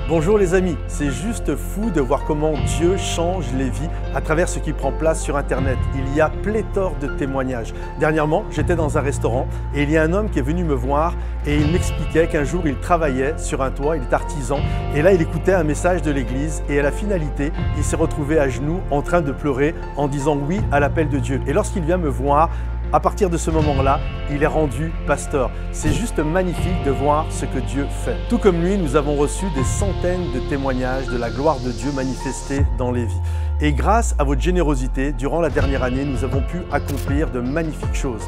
Bonjour les amis, c'est juste fou de voir comment Dieu change les vies à travers ce qui prend place sur Internet. Il y a pléthore de témoignages. Dernièrement, j'étais dans un restaurant et il y a un homme qui est venu me voir et il m'expliquait qu'un jour il travaillait sur un toit, il est artisan et là il écoutait un message de l'église et à la finalité, il s'est retrouvé à genoux en train de pleurer en disant oui à l'appel de Dieu. Et lorsqu'il vient me voir, à partir de ce moment-là, il est rendu pasteur. C'est juste magnifique de voir ce que Dieu fait. Tout comme lui, nous avons reçu des centaines de témoignages de la gloire de Dieu manifestée dans les vies. Et grâce à votre générosité, durant la dernière année, nous avons pu accomplir de magnifiques choses.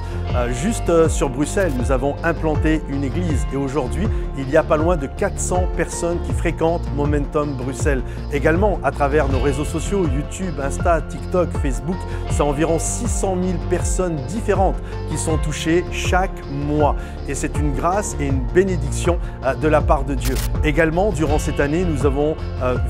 Juste sur Bruxelles, nous avons implanté une église et aujourd'hui, il y a pas loin de 400 personnes qui fréquentent Momentum Bruxelles. Également, à travers nos réseaux sociaux, YouTube, Insta, TikTok, Facebook, c'est environ 600 000 personnes différentes qui sont touchées chaque mois. Et c'est une grâce et une bénédiction de la part de Dieu. Également, durant cette année, nous avons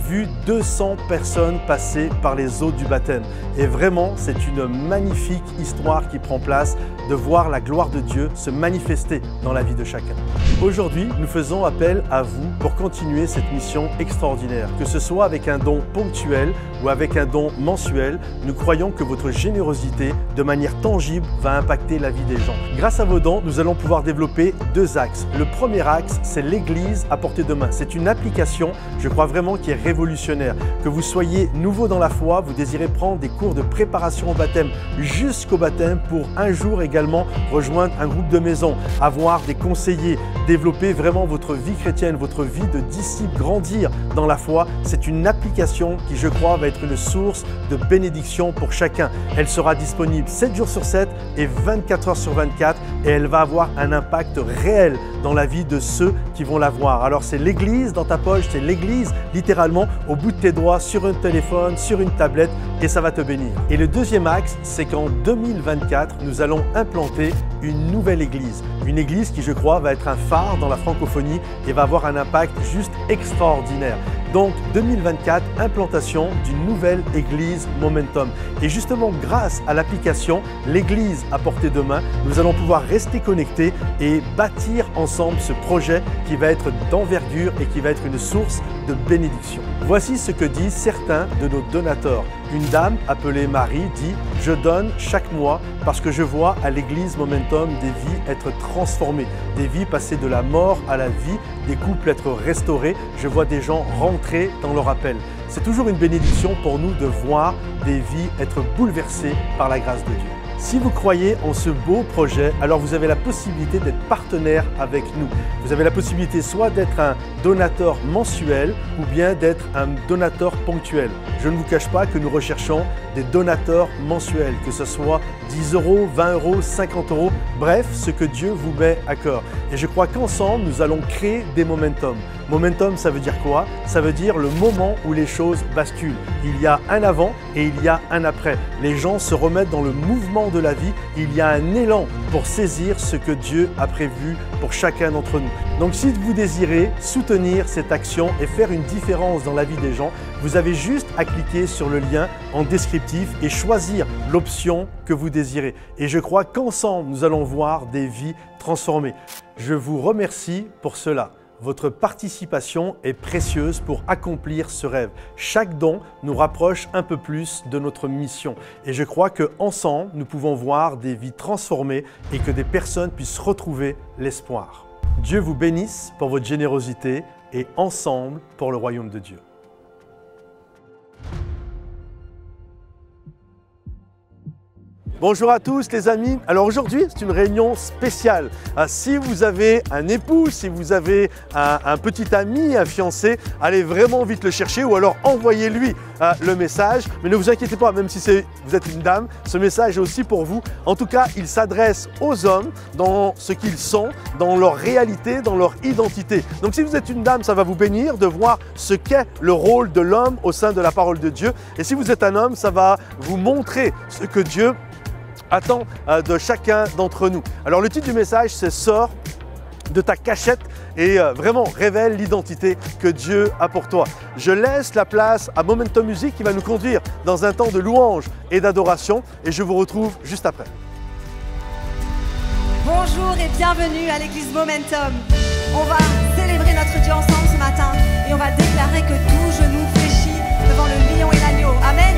vu 200 personnes passer par les eaux du baptême. Et vraiment, c'est une magnifique histoire qui prend place de voir la gloire de Dieu se manifester dans la vie de chacun. Aujourd'hui, nous faisons appel à vous pour continuer cette mission extraordinaire. Que ce soit avec un don ponctuel ou avec un don mensuel, nous croyons que votre générosité, de manière tangible, va impacter la vie des gens. Grâce à vos dons, nous allons pouvoir développer deux axes. Le premier axe, c'est l'Église à portée de main. C'est une application, je crois vraiment, qui est révolutionnaire. Que vous soyez nouveau dans la foi, vous désirez prendre des cours de préparation au baptême jusqu'au baptême pour un jour également rejoindre un groupe de maison, avoir des conseillers, développer vraiment votre vie chrétienne, votre vie de disciple, grandir dans la foi. C'est une application qui, je crois, va être une source de bénédiction pour chacun. Elle sera disponible 7 jours sur 7 et 24 heures sur 24 et elle va avoir un impact réel dans la vie de ceux qui vont la voir. Alors c'est l'Église dans ta poche, c'est l'Église littéralement au bout de tes doigts, sur un téléphone, sur une tablette et ça va te bénir. Et le deuxième axe, c'est qu'en 2024, nous allons implanter une nouvelle église. Une église qui, je crois, va être un phare dans la francophonie et va avoir un impact juste extraordinaire. Donc 2024, implantation d'une nouvelle église Momentum. Et justement, grâce à l'application L'église à portée de main, nous allons pouvoir rester connectés et bâtir ensemble ce projet qui va être d'envergure et qui va être une source de bénédiction. Voici ce que disent certains de nos donateurs. Une dame appelée Marie dit « Je donne chaque mois parce que je vois à l'église Momentum des vies être transformées, des vies passer de la mort à la vie, des couples être restaurés, je vois des gens rentrer dans leur appel. » C'est toujours une bénédiction pour nous de voir des vies être bouleversées par la grâce de Dieu. Si vous croyez en ce beau projet, alors vous avez la possibilité d'être partenaire avec nous. Vous avez la possibilité soit d'être un donateur mensuel ou bien d'être un donateur ponctuel. Je ne vous cache pas que nous recherchons des donateurs mensuels, que ce soit 10 euros, 20 euros, 50 euros, bref, ce que Dieu vous met à cœur. Et je crois qu'ensemble, nous allons créer des momentum. Momentum, ça veut dire quoi? Ça veut dire le moment où les choses basculent. Il y a un avant et il y a un après. Les gens se remettent dans le mouvement de la vie. Il y a un élan pour saisir ce que Dieu a prévu pour chacun d'entre nous. Donc si vous désirez soutenir cette action et faire une différence dans la vie des gens, vous avez juste à cliquer sur le lien en descriptif et choisir l'option que vous désirez. Et je crois qu'ensemble, nous allons voir des vies transformées. Je vous remercie pour cela. Votre participation est précieuse pour accomplir ce rêve. Chaque don nous rapproche un peu plus de notre mission. Et je crois qu'ensemble, nous pouvons voir des vies transformées et que des personnes puissent retrouver l'espoir. Dieu vous bénisse pour votre générosité et ensemble pour le royaume de Dieu. Bonjour à tous les amis. Alors aujourd'hui, c'est une réunion spéciale. Si vous avez un époux, si vous avez un petit ami, un fiancé, allez vraiment vite le chercher ou alors envoyez-lui le message. Mais ne vous inquiétez pas, même si vous êtes une dame, ce message est aussi pour vous. En tout cas, il s'adresse aux hommes dans ce qu'ils sont, dans leur réalité, dans leur identité. Donc si vous êtes une dame, ça va vous bénir de voir ce qu'est le rôle de l'homme au sein de la parole de Dieu. Et si vous êtes un homme, ça va vous montrer ce que Dieu attend de chacun d'entre nous. Alors le titre du message, c'est « Sors de ta cachette et vraiment révèle l'identité que Dieu a pour toi ». Je laisse la place à Momentum Music qui va nous conduire dans un temps de louange et d'adoration et je vous retrouve juste après. Bonjour et bienvenue à l'église Momentum. On va célébrer célébrer notre Dieu ensemble ce matin et on va déclarer que tout genou fléchit devant le lion et l'agneau. Amen.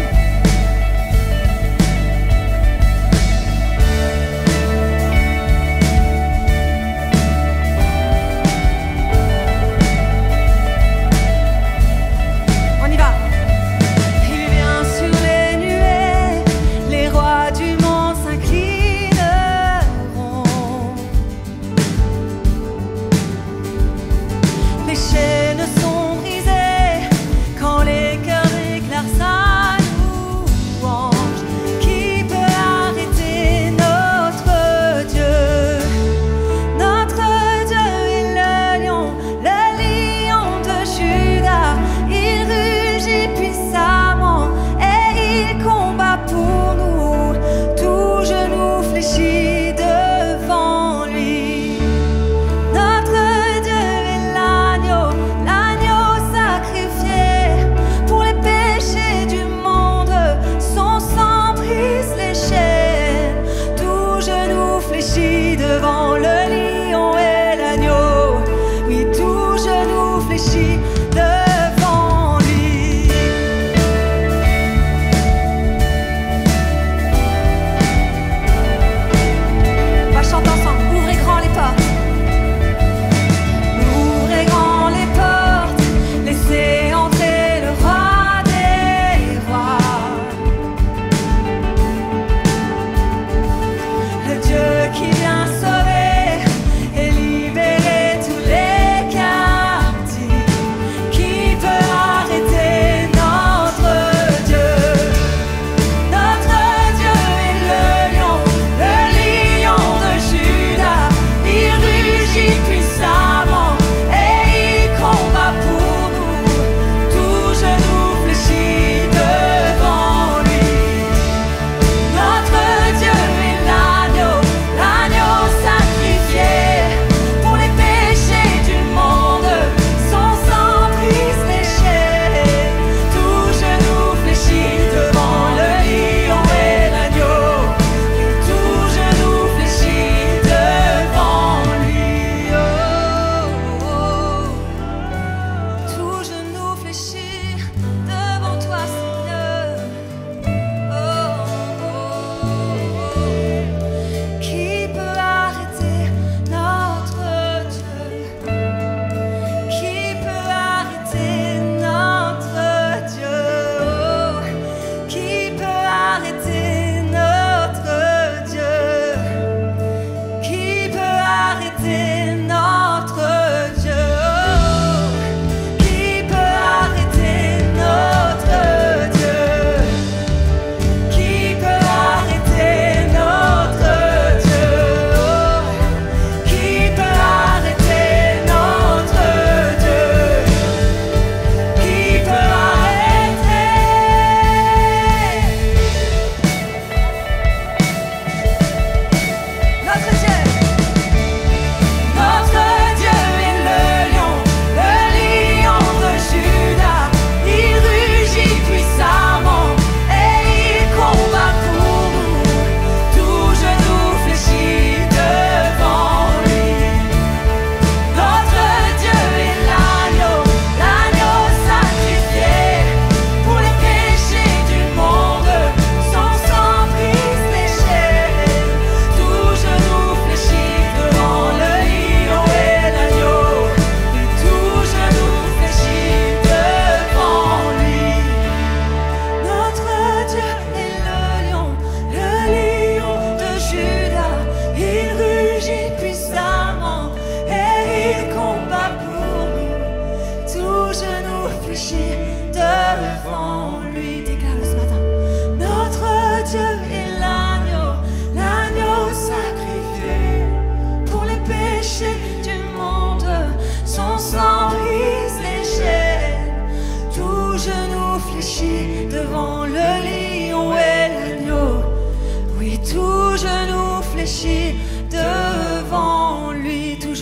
Devant lui, tout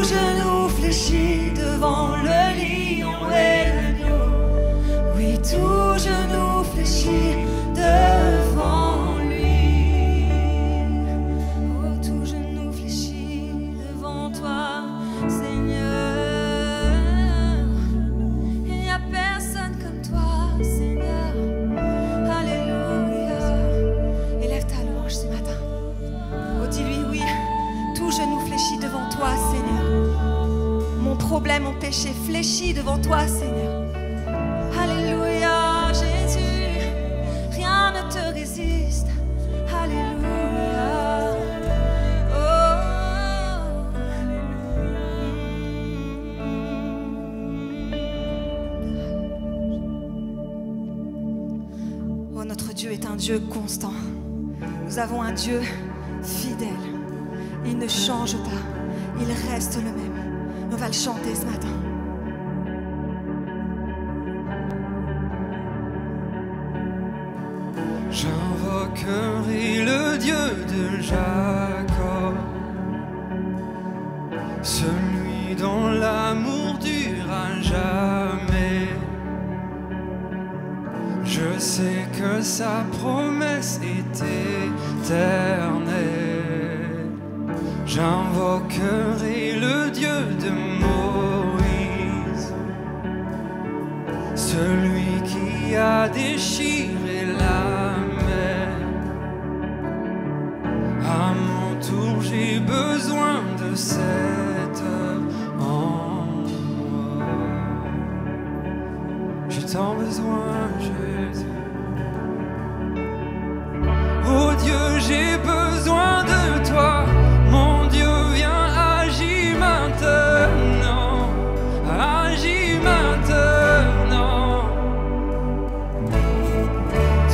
genou fléchit devant le lion et l'agneau. Oui, tout genou fléchit devant lui. Oh, tout genou fléchit devant toi. Seigneur. Il n'y a personne comme toi, Seigneur. Alléluia. Élève ta louange ce matin. Oh, dis-lui oui. Tout genou fléchit devant toi, Seigneur. Mon problème, mon péché fléchit devant toi, Seigneur. Alléluia, Jésus. Rien ne te résiste. Alléluia. Oh, notre Dieu est un Dieu constant. Nous avons un Dieu fidèle. Il ne change pas. Il reste le même. On va le chanter ce matin. J'invoquerai le Dieu de Jacob, celui dont l'amour dure à jamais. Je sais que sa promesse est éternelle. J'invoquerai le Dieu de Moïse, celui qui a déchiré la mer. À mon tour, j'ai besoin de cette œuvre en moi. J'ai tant besoin, Jésus. Oh Dieu, j'ai besoin de toi. Mon Dieu, viens, agis maintenant. Agis maintenant.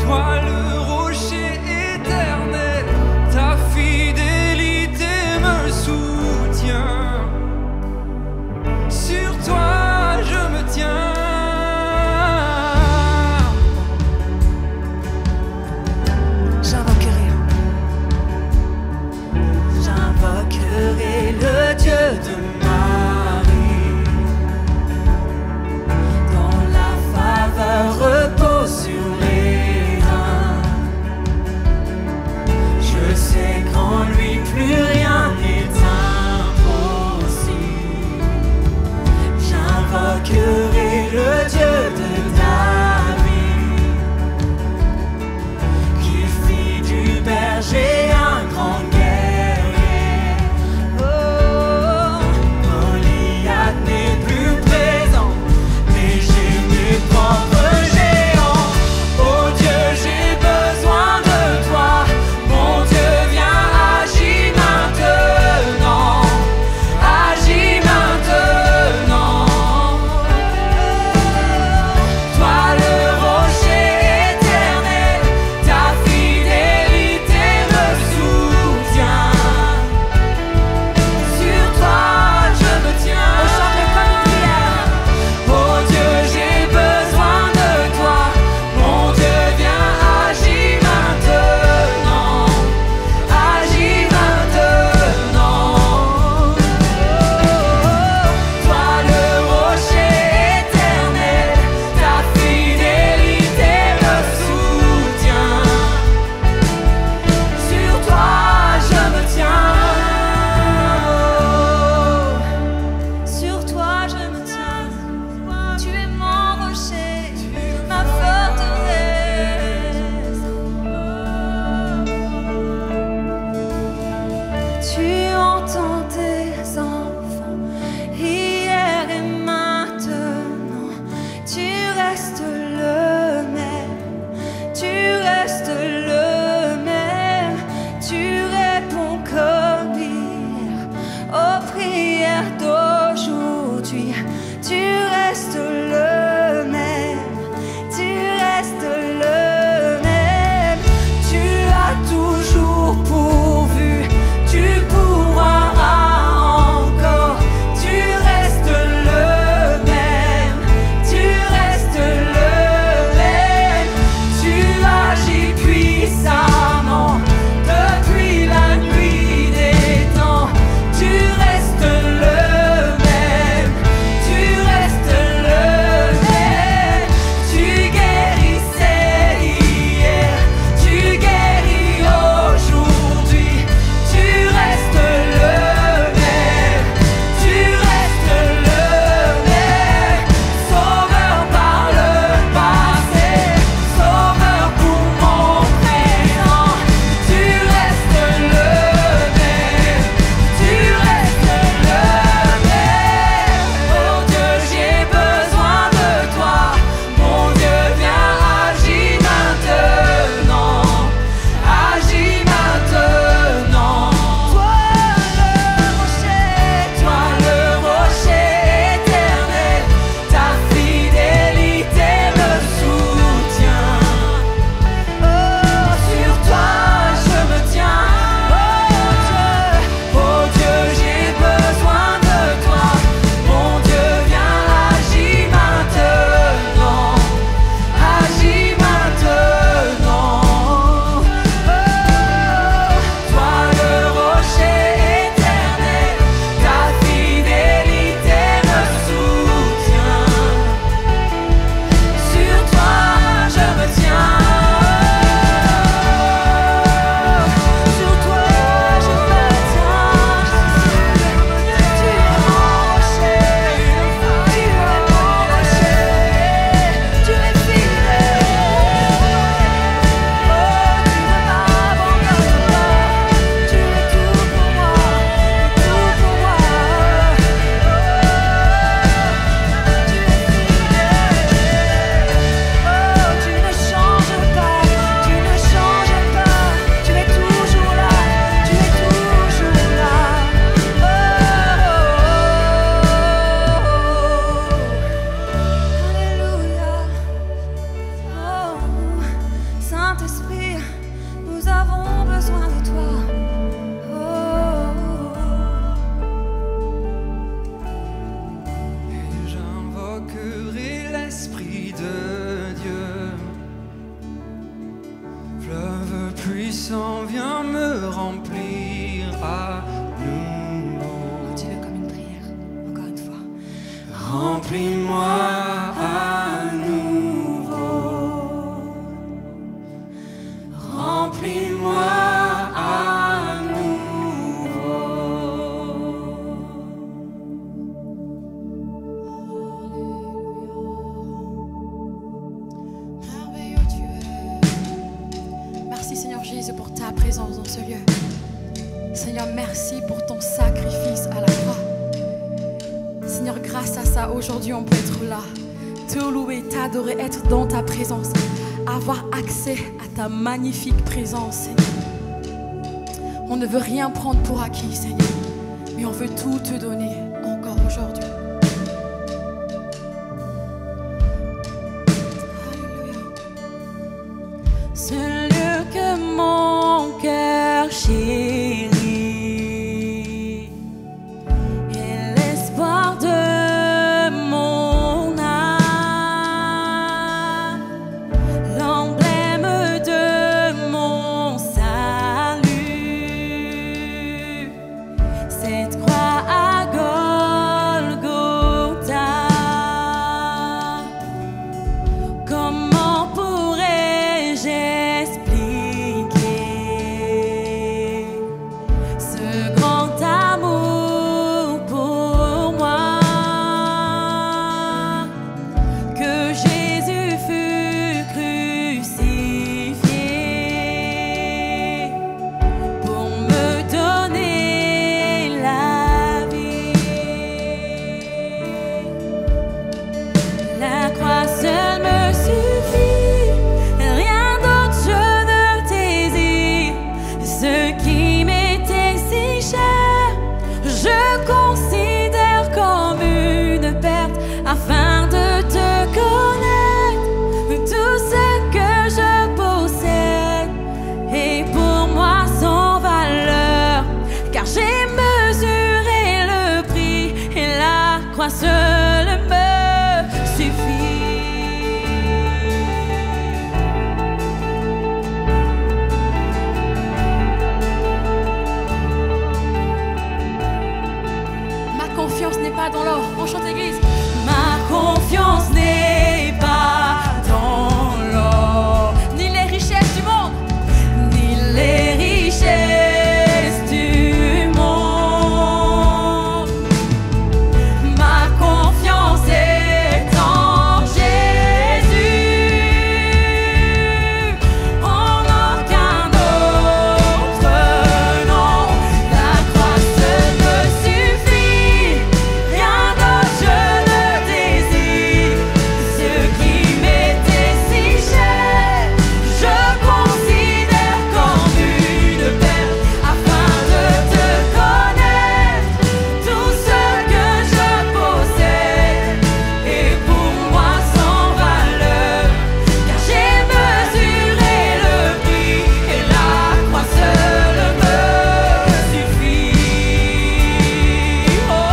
Toi le rocher éternel, ta fidélité me soutient. Sur toi je me tiens. Remplis-moi à nouveau. Remplis-moi à nouveau. Merveilleux tu es. Merci Seigneur Jésus pour ta présence dans ce lieu. Seigneur, merci pour ton sacrifice à la croix. Seigneur, grâce à ça, aujourd'hui, on peut être là, te louer, t'adorer, être dans ta présence, avoir accès à ta magnifique présence, Seigneur. On ne veut rien prendre pour acquis, Seigneur, mais on veut tout te donner encore aujourd'hui. Alléluia. Ce lieu que mon cœur chérit. Seul me suffit. Ma confiance n'est pas dans l'or. On chante l'église. Ma confiance n'est pas dans l'or, ni les richesses du monde, ni les richesses du monde. Ma confiance est en Jésus, en aucun autre nom. La croix seule me suffit, rien d'autre je ne désire. Ce qui m'était si cher, je considère comme une perte, afin de te connaître. Tout ce que je possède est pour moi sans valeur, car j'ai mesuré le prix et la croix seule me suffit. Oh,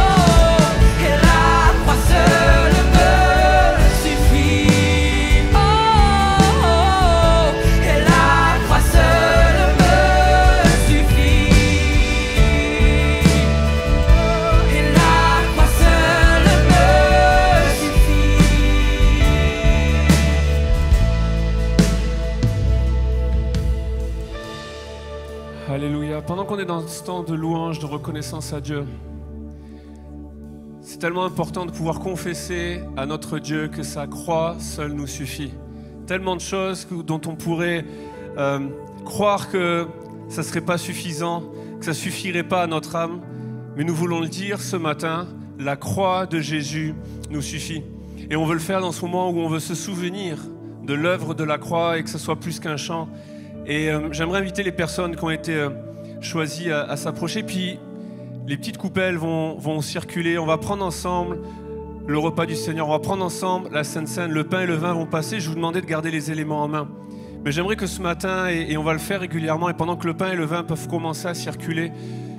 et la croix seule me suffit. Oh, et la croix seule me suffit. Et la croix seule me suffit. Alléluia. Pendant qu'on est dans ce temps de louange, de reconnaissance à Dieu, c'est tellement important de pouvoir confesser à notre Dieu que sa croix seule nous suffit. Tellement de choses dont on pourrait croire que ça ne serait pas suffisant, que ça ne suffirait pas à notre âme. Mais nous voulons le dire ce matin, la croix de Jésus nous suffit. Et on veut le faire dans ce moment où on veut se souvenir de l'œuvre de la croix et que ce soit plus qu'un chant. Et j'aimerais inviter les personnes qui ont été choisies à s'approcher. Puis les petites coupelles vont circuler. On va prendre ensemble le repas du Seigneur. On va prendre ensemble la Sainte Seine. Le pain et le vin vont passer. Je vous demandais de garder les éléments en main. Mais j'aimerais que ce matin, et on va le faire régulièrement, et pendant que le pain et le vin peuvent commencer à circuler,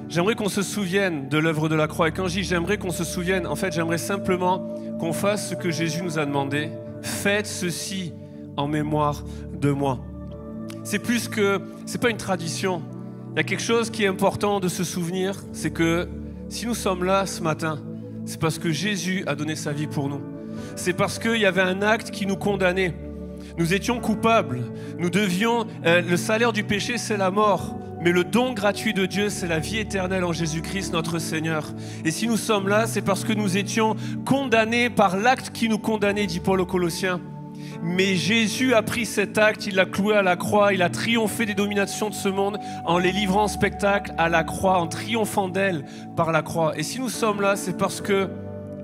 j'aimerais qu'on se souvienne de l'œuvre de la croix. Et quand je dis j'aimerais qu'on se souvienne, en fait, j'aimerais simplement qu'on fasse ce que Jésus nous a demandé. Faites ceci en mémoire de moi. C'est plus que, c'est pas une tradition. Il y a quelque chose qui est important de se souvenir, c'est que si nous sommes là ce matin, C'est parce que Jésus a donné sa vie pour nous. C'est parce qu'il y avait un acte qui nous condamnait. Nous étions coupables. Nous devions... le salaire du péché, c'est la mort. Mais le don gratuit de Dieu, c'est la vie éternelle en Jésus-Christ, notre Seigneur. Et si nous sommes là, c'est parce que nous étions condamnés par l'acte qui nous condamnait, dit Paul aux Colossiens. Mais Jésus a pris cet acte, il l'a cloué à la croix, il a triomphé des dominations de ce monde en les livrant en spectacle à la croix, en triomphant d'elle par la croix. Et si nous sommes là, c'est parce que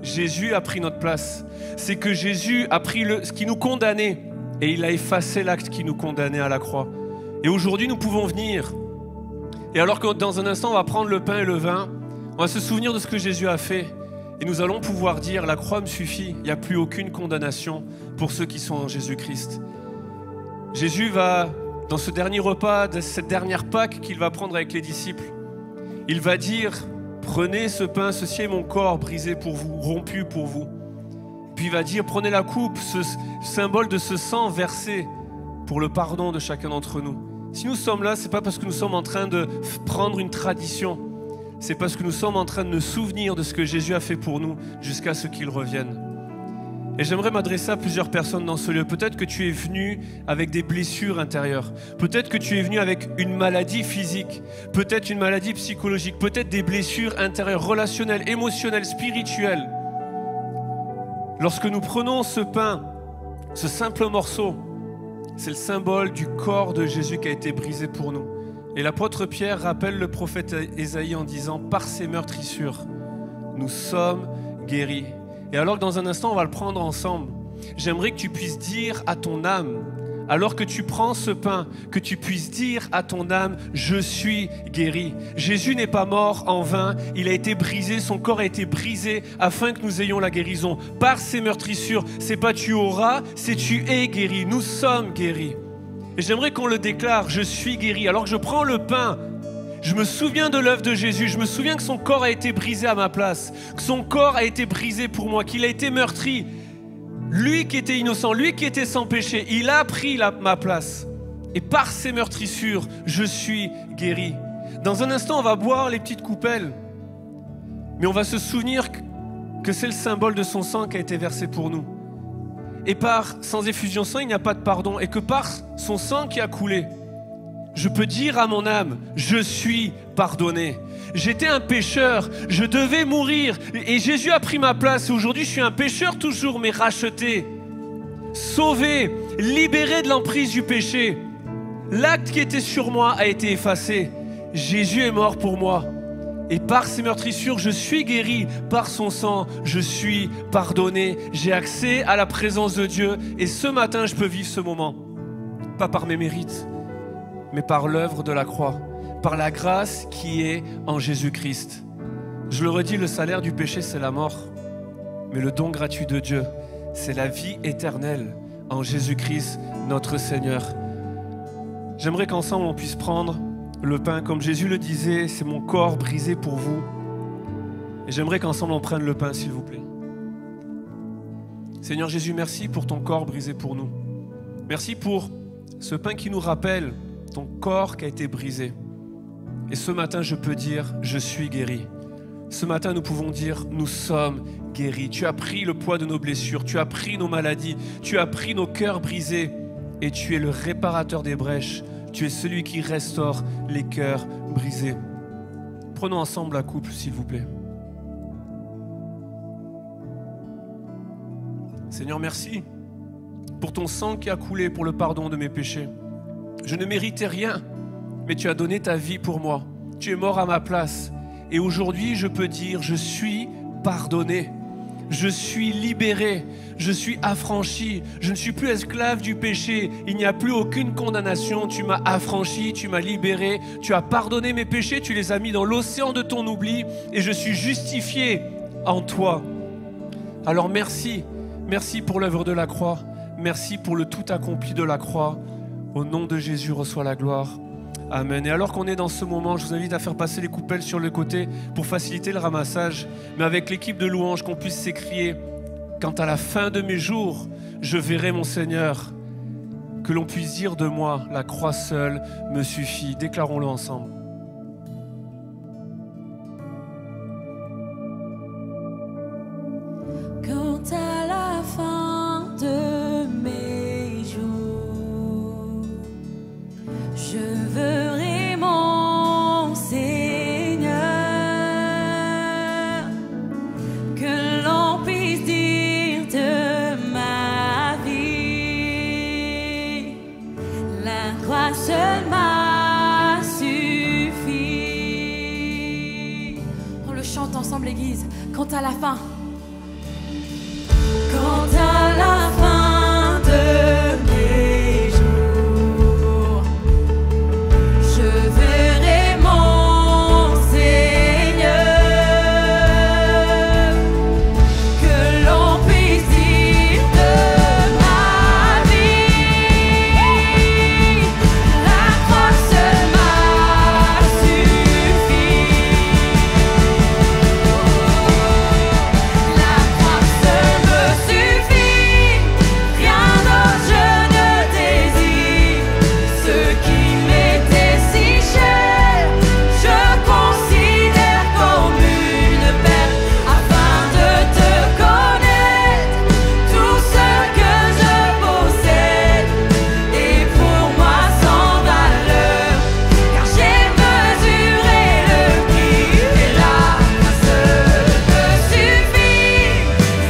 Jésus a pris notre place. C'est que Jésus a pris ce qui nous condamnait et il a effacé l'acte qui nous condamnait à la croix. Et aujourd'hui, nous pouvons venir. Et alors que dans un instant, on va prendre le pain et le vin, on va se souvenir de ce que Jésus a fait. Et nous allons pouvoir dire, la croix me suffit, il n'y a plus aucune condamnation pour ceux qui sont en Jésus-Christ. Jésus va, dans ce dernier repas, cette dernière Pâque qu'il va prendre avec les disciples, il va dire, prenez ce pain, ceci est mon corps brisé pour vous, rompu pour vous. Puis il va dire, prenez la coupe, ce symbole de ce sang versé pour le pardon de chacun d'entre nous. Si nous sommes là, ce n'est pas parce que nous sommes en train de prendre une tradition, c'est parce que nous sommes en train de nous souvenir de ce que Jésus a fait pour nous jusqu'à ce qu'il revienne. Et j'aimerais m'adresser à plusieurs personnes dans ce lieu. Peut-être que tu es venu avec des blessures intérieures. Peut-être que tu es venu avec une maladie physique. Peut-être une maladie psychologique. Peut-être des blessures intérieures, relationnelles, émotionnelles, spirituelles. Lorsque nous prenons ce pain, ce simple morceau, c'est le symbole du corps de Jésus qui a été brisé pour nous. Et l'apôtre Pierre rappelle le prophète Ésaïe en disant « Par ses meurtrissures, nous sommes guéris ». Et alors que dans un instant, on va le prendre ensemble, j'aimerais que tu puisses dire à ton âme, alors que tu prends ce pain, que tu puisses dire à ton âme « Je suis guéri ». Jésus n'est pas mort en vain, il a été brisé, son corps a été brisé afin que nous ayons la guérison. Par ses meurtrissures, c'est pas tu auras, c'est tu es guéri, nous sommes guéris. Et j'aimerais qu'on le déclare, je suis guéri. Alors que je prends le pain, je me souviens de l'œuvre de Jésus, je me souviens que son corps a été brisé à ma place, que son corps a été brisé pour moi, qu'il a été meurtri. Lui qui était innocent, lui qui était sans péché, il a pris ma place. Et par ses meurtrissures, je suis guéri. Dans un instant, on va boire les petites coupelles, mais on va se souvenir que c'est le symbole de son sang qui a été versé pour nous. Et sans effusion de sang, il n'y a pas de pardon. Et que par son sang qui a coulé, je peux dire à mon âme, je suis pardonné. J'étais un pécheur, je devais mourir. Et Jésus a pris ma place. Et aujourd'hui, je suis un pécheur toujours, mais racheté, sauvé, libéré de l'emprise du péché. L'acte qui était sur moi a été effacé. Jésus est mort pour moi. Et par ses meurtrissures, je suis guéri. Par son sang, je suis pardonné. J'ai accès à la présence de Dieu. Et ce matin, je peux vivre ce moment. Pas par mes mérites, mais par l'œuvre de la croix. Par la grâce qui est en Jésus-Christ. Je le redis, le salaire du péché, c'est la mort. Mais le don gratuit de Dieu, c'est la vie éternelle en Jésus-Christ, notre Seigneur. J'aimerais qu'ensemble, on puisse prendre le pain, comme Jésus le disait, c'est mon corps brisé pour vous. Et j'aimerais qu'ensemble on prenne le pain, s'il vous plaît. Seigneur Jésus, merci pour ton corps brisé pour nous. Merci pour ce pain qui nous rappelle ton corps qui a été brisé. Et ce matin, je peux dire, je suis guéri. Ce matin, nous pouvons dire, nous sommes guéris. Tu as pris le poids de nos blessures, tu as pris nos maladies, tu as pris nos cœurs brisés et tu es le réparateur des brèches. Tu es celui qui restaure les cœurs brisés. Prenons ensemble la coupe, s'il vous plaît. Seigneur, merci pour ton sang qui a coulé pour le pardon de mes péchés. Je ne méritais rien, mais tu as donné ta vie pour moi. Tu es mort à ma place. Et aujourd'hui, je peux dire, je suis pardonné. Je suis libéré, je suis affranchi, je ne suis plus esclave du péché, il n'y a plus aucune condamnation, tu m'as affranchi, tu m'as libéré, tu as pardonné mes péchés, tu les as mis dans l'océan de ton oubli et je suis justifié en toi. Alors merci, merci pour l'œuvre de la croix, merci pour le tout accompli de la croix. Au nom de Jésus, reçois la gloire. Amen. Et alors qu'on est dans ce moment, je vous invite à faire passer les coupelles sur le côté pour faciliter le ramassage. Mais avec l'équipe de louanges, qu'on puisse s'écrier « Quand à la fin de mes jours, je verrai mon Seigneur », que l'on puisse dire de moi « La croix seule me suffit ». Déclarons-le ensemble. Église, quand à la fin, Quand à la fin de mes jours, je verrai mon Seigneur, que l'on puisse dire de ma vie, la croix seule m'a suffi. La croix seule me suffit, rien d'autre je ne désire. Ce qui m'était si cher, je considère comme une perte, afin de te connaître. Tout ce que je possède est pour moi sans valeur, car j'ai mesuré le prix, et la croix seule me suffit.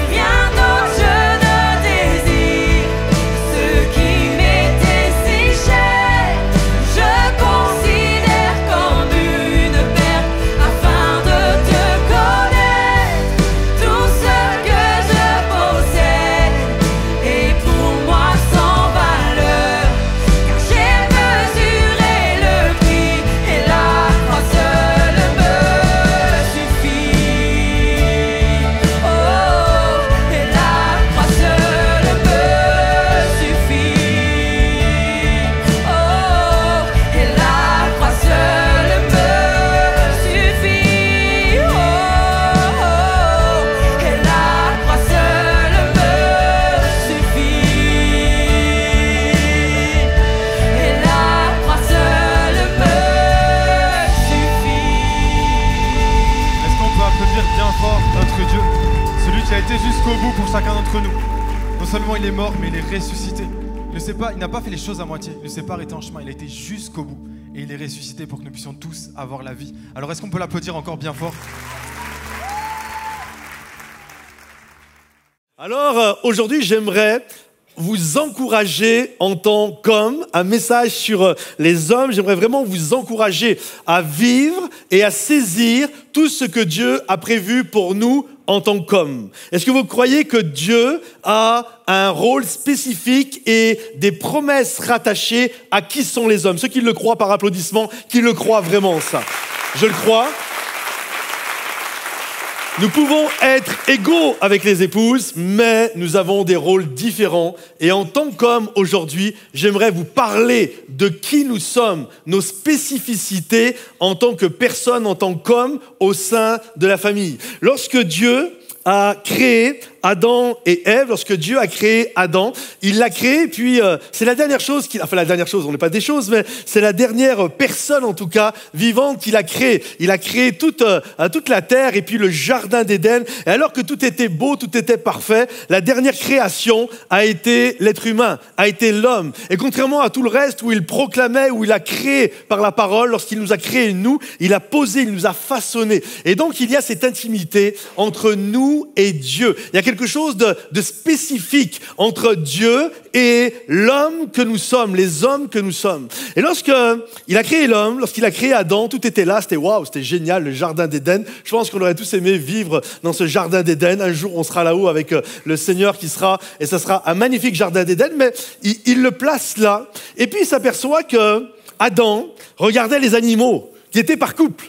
Rien d'autre je ne désire. Ce qui m'était si cher, je considère comme une perte, afin de te connaître. Tout ce que je possède est pour moi sans valeur, car j'ai mesuré le prix, et la croix seule me suffit. Oh, et la croix seule me suffit. Oh, et la croix seule me suffit. Oh, et la croix seule me suffit. Et la croix seule me suffit. Est-ce qu'on peut applaudir bien fort notre Dieu, celui qui a été jusqu'au bout pour chacun d'entre nous? Non seulement il est mort, mais il est ressuscité. Il n'a pas fait les choses à moitié, il ne s'est pas arrêté en chemin, il a été jusqu'au bout. Et il est ressuscité pour que nous puissions tous avoir la vie. Alors est-ce qu'on peut l'applaudir encore bien fort? Alors aujourd'hui, j'aimerais vous encourager en tant qu'homme, un message sur les hommes. J'aimerais vraiment vous encourager à vivre et à saisir tout ce que Dieu a prévu pour nous en tant qu'hommes. Est-ce que vous croyez que Dieu a un rôle spécifique et des promesses rattachées à qui sont les hommes? Ceux qui le croient par applaudissement, qui le croient vraiment ça? Je le crois. Nous pouvons être égaux avec les épouses, mais nous avons des rôles différents. Et en tant qu'homme, aujourd'hui, j'aimerais vous parler de qui nous sommes, nos spécificités en tant que personne, en tant qu'homme au sein de la famille. Lorsque Dieu a créé Adam et Ève, lorsque Dieu a créé Adam, il l'a créé, puis c'est la dernière chose la dernière chose, on n'est pas des choses, mais c'est la dernière personne, en tout cas, vivante qu'il a créée. Il a créé toute la terre et puis le jardin d'Éden. Et alors que tout était beau, tout était parfait, la dernière création a été l'être humain, a été l'homme. Et contrairement à tout le reste où il proclamait, où il a créé par la parole, lorsqu'il nous a créés, nous, il a posé, il nous a façonnés. Et donc, il y a cette intimité entre nous et Dieu. Il y a quelque chose de spécifique entre Dieu et l'homme que nous sommes, les hommes que nous sommes. Et lorsqu'il a créé l'homme, lorsqu'il a créé Adam, tout était là, c'était waouh, c'était génial, le jardin d'Éden. Je pense qu'on aurait tous aimé vivre dans ce jardin d'Éden. Un jour, on sera là-haut avec le Seigneur qui sera, et ça sera un magnifique jardin d'Éden, mais il le place là. Et puis, il s'aperçoit que Adam regardait les animaux qui étaient par couple.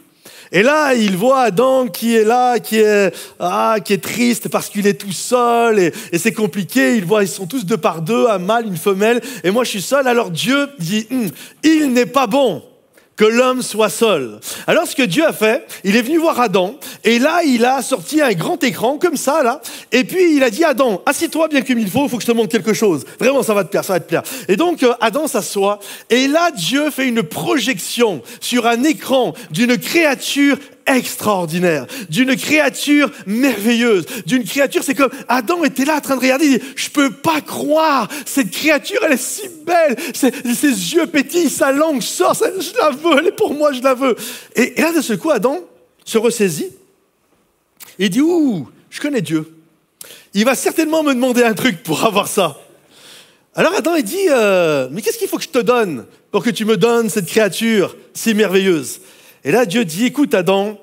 Et là, il voit Adam qui est là, qui est triste parce qu'il est tout seul et c'est compliqué. Il voit, ils sont tous deux par deux, un mâle, une femelle, et moi je suis seul. Alors Dieu dit, il n'est pas bon que l'homme soit seul. Alors ce que Dieu a fait, il est venu voir Adam, et là il a sorti un grand écran comme ça là, et puis il a dit, Adam, assis-toi bien comme il faut que je te montre quelque chose. Vraiment, ça va te plaire, ça va te plaire. Et donc Adam s'assoit, et là Dieu fait une projection sur un écran d'une créature extraordinaire, d'une créature merveilleuse, d'une créature, c'est comme Adam était là en train de regarder, il dit, je peux pas croire, cette créature, elle est si belle, ses yeux pétillent, sa langue sort, je la veux, elle est pour moi, je la veux. Et là, de ce coup, Adam se ressaisit, il dit, je connais Dieu, il va certainement me demander un truc pour avoir ça. Alors Adam, il dit, mais qu'est-ce qu'il faut que je te donne pour que tu me donnes cette créature si merveilleuse? Et là, Dieu dit, écoute Adam,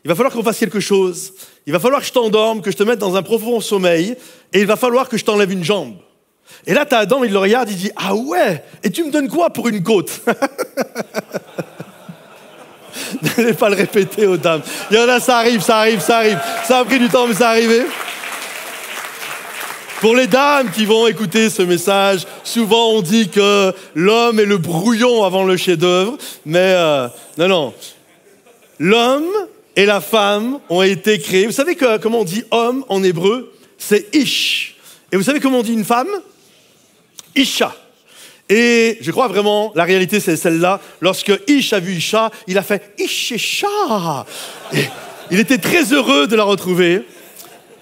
il va falloir qu'on fasse quelque chose. Il va falloir que je t'endorme, que je te mette dans un profond sommeil, et il va falloir que je t'enlève une jambe. Et là, t'as Adam, il le regarde, il dit, ah ouais, et tu me donnes quoi pour une côte? N'allez pas le répéter aux dames. Il y en a, ça arrive. Ça a pris du temps, mais ça arrivé. Pour les dames qui vont écouter ce message, souvent on dit que l'homme est le brouillon avant le chef-d'œuvre, mais non. L'homme et la femme ont été créés. Vous savez comment on dit homme en hébreu? C'est ish. Et vous savez comment on dit une femme? Isha. Et je crois vraiment, la réalité c'est celle-là. Lorsque Ish a vu Isha, il a fait Isha. Il était très heureux de la retrouver.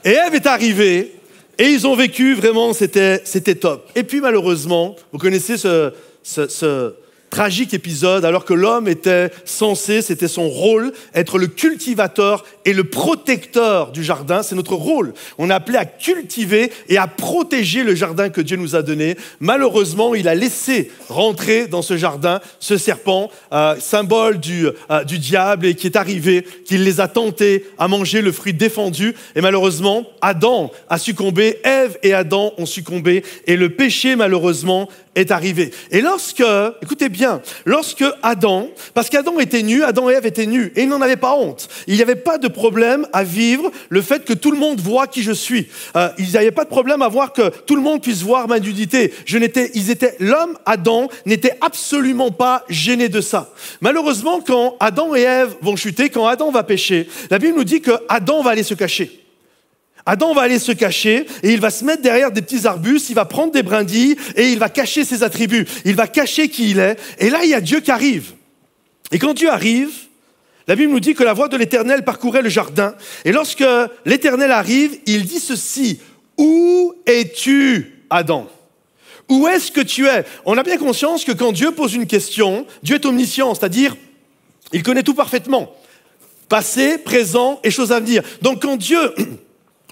Et Ève est arrivée. Et ils ont vécu vraiment, c'était top. Et puis malheureusement, vous connaissez ce tragique épisode, alors que l'homme était censé, c'était son rôle, être le cultivateur et le protecteur du jardin. C'est notre rôle. On est appelé à cultiver et à protéger le jardin que Dieu nous a donné. Malheureusement, il a laissé rentrer dans ce jardin ce serpent, symbole du diable, et qui est arrivé, qui les a tentés à manger le fruit défendu. Et malheureusement, Adam a succombé, Ève et Adam ont succombé, et le péché, malheureusement, est arrivé. Et écoutez bien, lorsque Adam, parce qu'Adam était nu, Adam et Ève étaient nus, et ils n'en avaient pas honte. Il n'y avait pas de problème à vivre le fait que tout le monde voit qui je suis. Il n'y avait pas de problème à voir que tout le monde puisse voir ma nudité. L'homme, Adam, n'était absolument pas gêné de ça. Malheureusement, quand Adam et Ève vont chuter, quand Adam va pécher, la Bible nous dit que Adam va aller se cacher. Adam va aller se cacher et il va se mettre derrière des petits arbustes, il va prendre des brindilles et il va cacher ses attributs. Il va cacher qui il est. Et là, il y a Dieu qui arrive. Et quand Dieu arrive, la Bible nous dit que la voix de l'Éternel parcourait le jardin. Et lorsque l'Éternel arrive, il dit ceci: où es-tu, Adam? Où est-ce que tu es? On a bien conscience que quand Dieu pose une question, Dieu est omniscient, c'est-à-dire, il connaît tout parfaitement. Passé, présent et choses à venir. Donc quand Dieu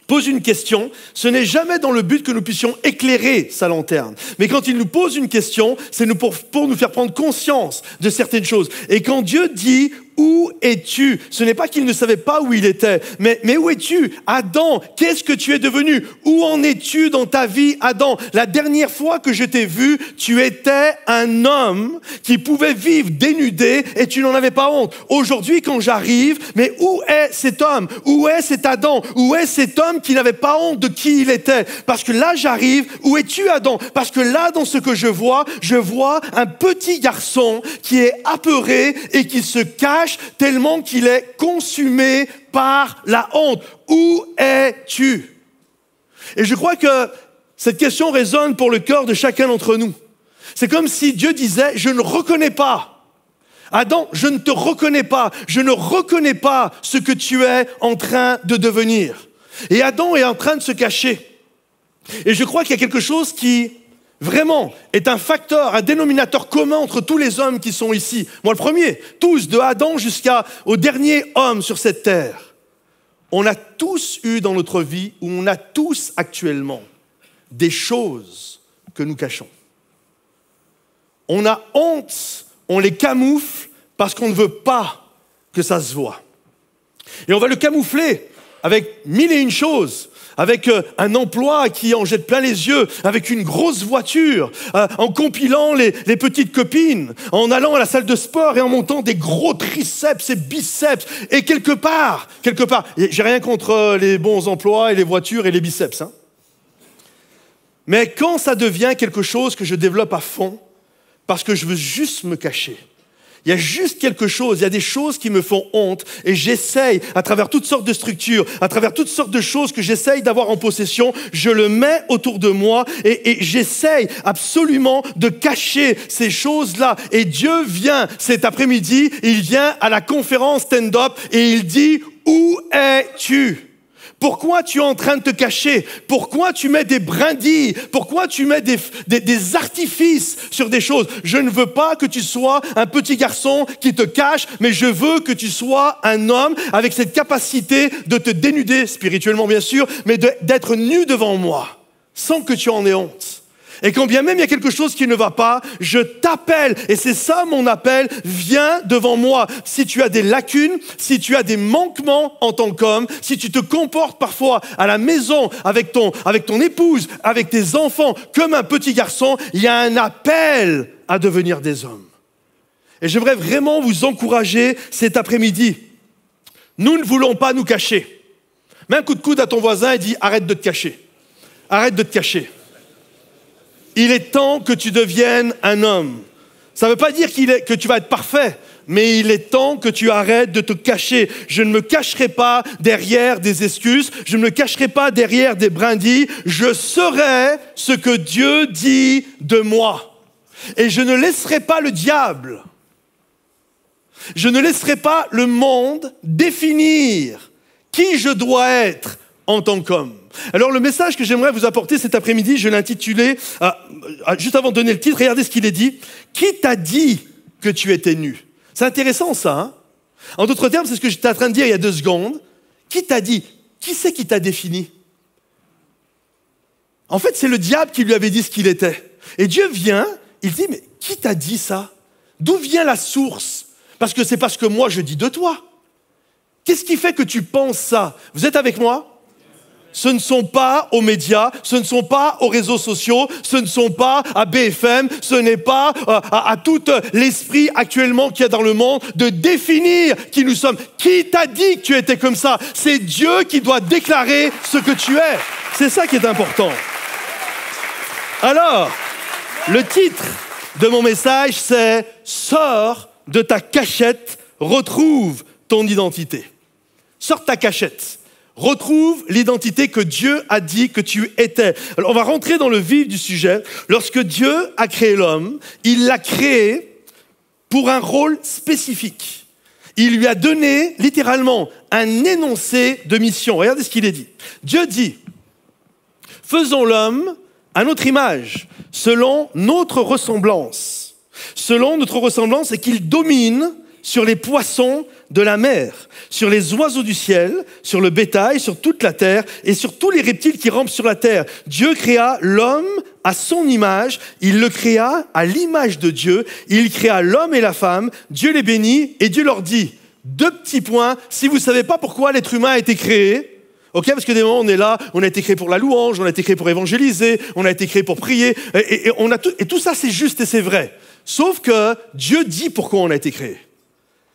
pose une question, ce n'est jamais dans le but que nous puissions éclairer sa lanterne. Mais quand il nous pose une question, c'est pour nous faire prendre conscience de certaines choses. Et quand Dieu dit « Où es-tu » ce n'est pas qu'il ne savait pas où il était, mais où es-tu, Adam? Qu'est-ce que tu es devenu? Où en es-tu dans ta vie, Adam? La dernière fois que je t'ai vu, tu étais un homme qui pouvait vivre dénudé et tu n'en avais pas honte. Aujourd'hui, quand j'arrive, mais où est cet homme? Où est cet Adam? Où est cet homme qui n'avait pas honte de qui il était? Parce que là, j'arrive. Où es-tu, Adam? Parce que là, dans ce que je vois un petit garçon qui est apeuré et qui se cache tellement qu'il est consumé par la honte. Où es-tu? Et je crois que cette question résonne pour le cœur de chacun d'entre nous. C'est comme si Dieu disait, je ne reconnais pas. Adam, je ne te reconnais pas. Je ne reconnais pas ce que tu es en train de devenir. Et Adam est en train de se cacher. Et je crois qu'il y a quelque chose qui vraiment est un facteur, un dénominateur commun entre tous les hommes qui sont ici. Moi le premier, tous, de Adam jusqu'au dernier homme sur cette terre. On a tous eu dans notre vie, ou on a tous actuellement, des choses que nous cachons. On a honte, on les camoufle parce qu'on ne veut pas que ça se voit. Et on va le camoufler avec mille et une choses. Avec un emploi qui en jette plein les yeux, avec une grosse voiture, en compilant les petites copines, en allant à la salle de sport et en montant des gros triceps et biceps. Et quelque part, j'ai rien contre les bons emplois et les voitures et les biceps, hein. Mais quand ça devient quelque chose que je développe à fond, parce que je veux juste me cacher, il y a juste quelque chose, il y a des choses qui me font honte et j'essaye, à travers toutes sortes de structures, à travers toutes sortes de choses que j'essaye d'avoir en possession, je le mets autour de moi et j'essaye absolument de cacher ces choses-là. Et Dieu vient cet après-midi, il vient à la conférence stand-up et il dit « Où es-tu » ? Pourquoi tu es en train de te cacher? Pourquoi tu mets des brindilles? Pourquoi tu mets des artifices sur des choses? Je ne veux pas que tu sois un petit garçon qui te cache, mais je veux que tu sois un homme avec cette capacité de te dénuder, spirituellement bien sûr, mais d'être nu devant moi, sans que tu en aies honte. Et quand bien même il y a quelque chose qui ne va pas, je t'appelle. Et c'est ça mon appel, viens devant moi. Si tu as des lacunes, si tu as des manquements en tant qu'homme, si tu te comportes parfois à la maison avec ton épouse, avec tes enfants comme un petit garçon, il y a un appel à devenir des hommes. Et j'aimerais vraiment vous encourager cet après-midi. Nous ne voulons pas nous cacher. Mets un coup de coude à ton voisin et dis arrête de te cacher. Arrête de te cacher. Il est temps que tu deviennes un homme. Ça ne veut pas dire que tu vas être parfait, mais il est temps que tu arrêtes de te cacher. Je ne me cacherai pas derrière des excuses, je ne me cacherai pas derrière des brindilles. Je serai ce que Dieu dit de moi. Et je ne laisserai pas le diable, je ne laisserai pas le monde définir qui je dois être en tant qu'homme. Alors le message que j'aimerais vous apporter cet après-midi, je l'ai intitulé, juste avant de donner le titre, regardez ce qu'il est dit. Qui t'a dit que tu étais nu? C'est intéressant ça, hein? En d'autres termes, c'est ce que j'étais en train de dire il y a 2 secondes. Qui t'a dit? Qui c'est qui t'a défini? En fait, c'est le diable qui lui avait dit ce qu'il était. Et Dieu vient, il dit, mais qui t'a dit ça? D'où vient la source? Parce que c'est parce que moi je dis de toi. Qu'est-ce qui fait que tu penses ça? Vous êtes avec moi? Ce ne sont pas aux médias, ce ne sont pas aux réseaux sociaux, ce ne sont pas à BFM, ce n'est pas à tout l'esprit actuellement qu'il y a dans le monde de définir qui nous sommes. Qui t'a dit que tu étais comme ça? C'est Dieu qui doit déclarer ce que tu es. C'est ça qui est important. Alors, le titre de mon message, c'est « Sors de ta cachette, retrouve ton identité ». Sors de ta cachette. Retrouve l'identité que Dieu a dit que tu étais. Alors, on va rentrer dans le vif du sujet. Lorsque Dieu a créé l'homme, il l'a créé pour un rôle spécifique. Il lui a donné littéralement un énoncé de mission. Regardez ce qu'il est dit. Dieu dit, faisons l'homme à notre image, selon notre ressemblance. Selon notre ressemblance, et qu'il domine sur les poissons de la mer, sur les oiseaux du ciel, sur le bétail, sur toute la terre et sur tous les reptiles qui rampent sur la terre. Dieu créa l'homme à son image, il le créa à l'image de Dieu, il créa l'homme et la femme, Dieu les bénit et Dieu leur dit, 2 petits points, si vous ne savez pas pourquoi l'être humain a été créé, ok, parce que des moments on est là, on a été créé pour la louange, on a été créé pour évangéliser, on a été créé pour prier, et tout ça c'est juste et c'est vrai. Sauf que Dieu dit pourquoi on a été créé.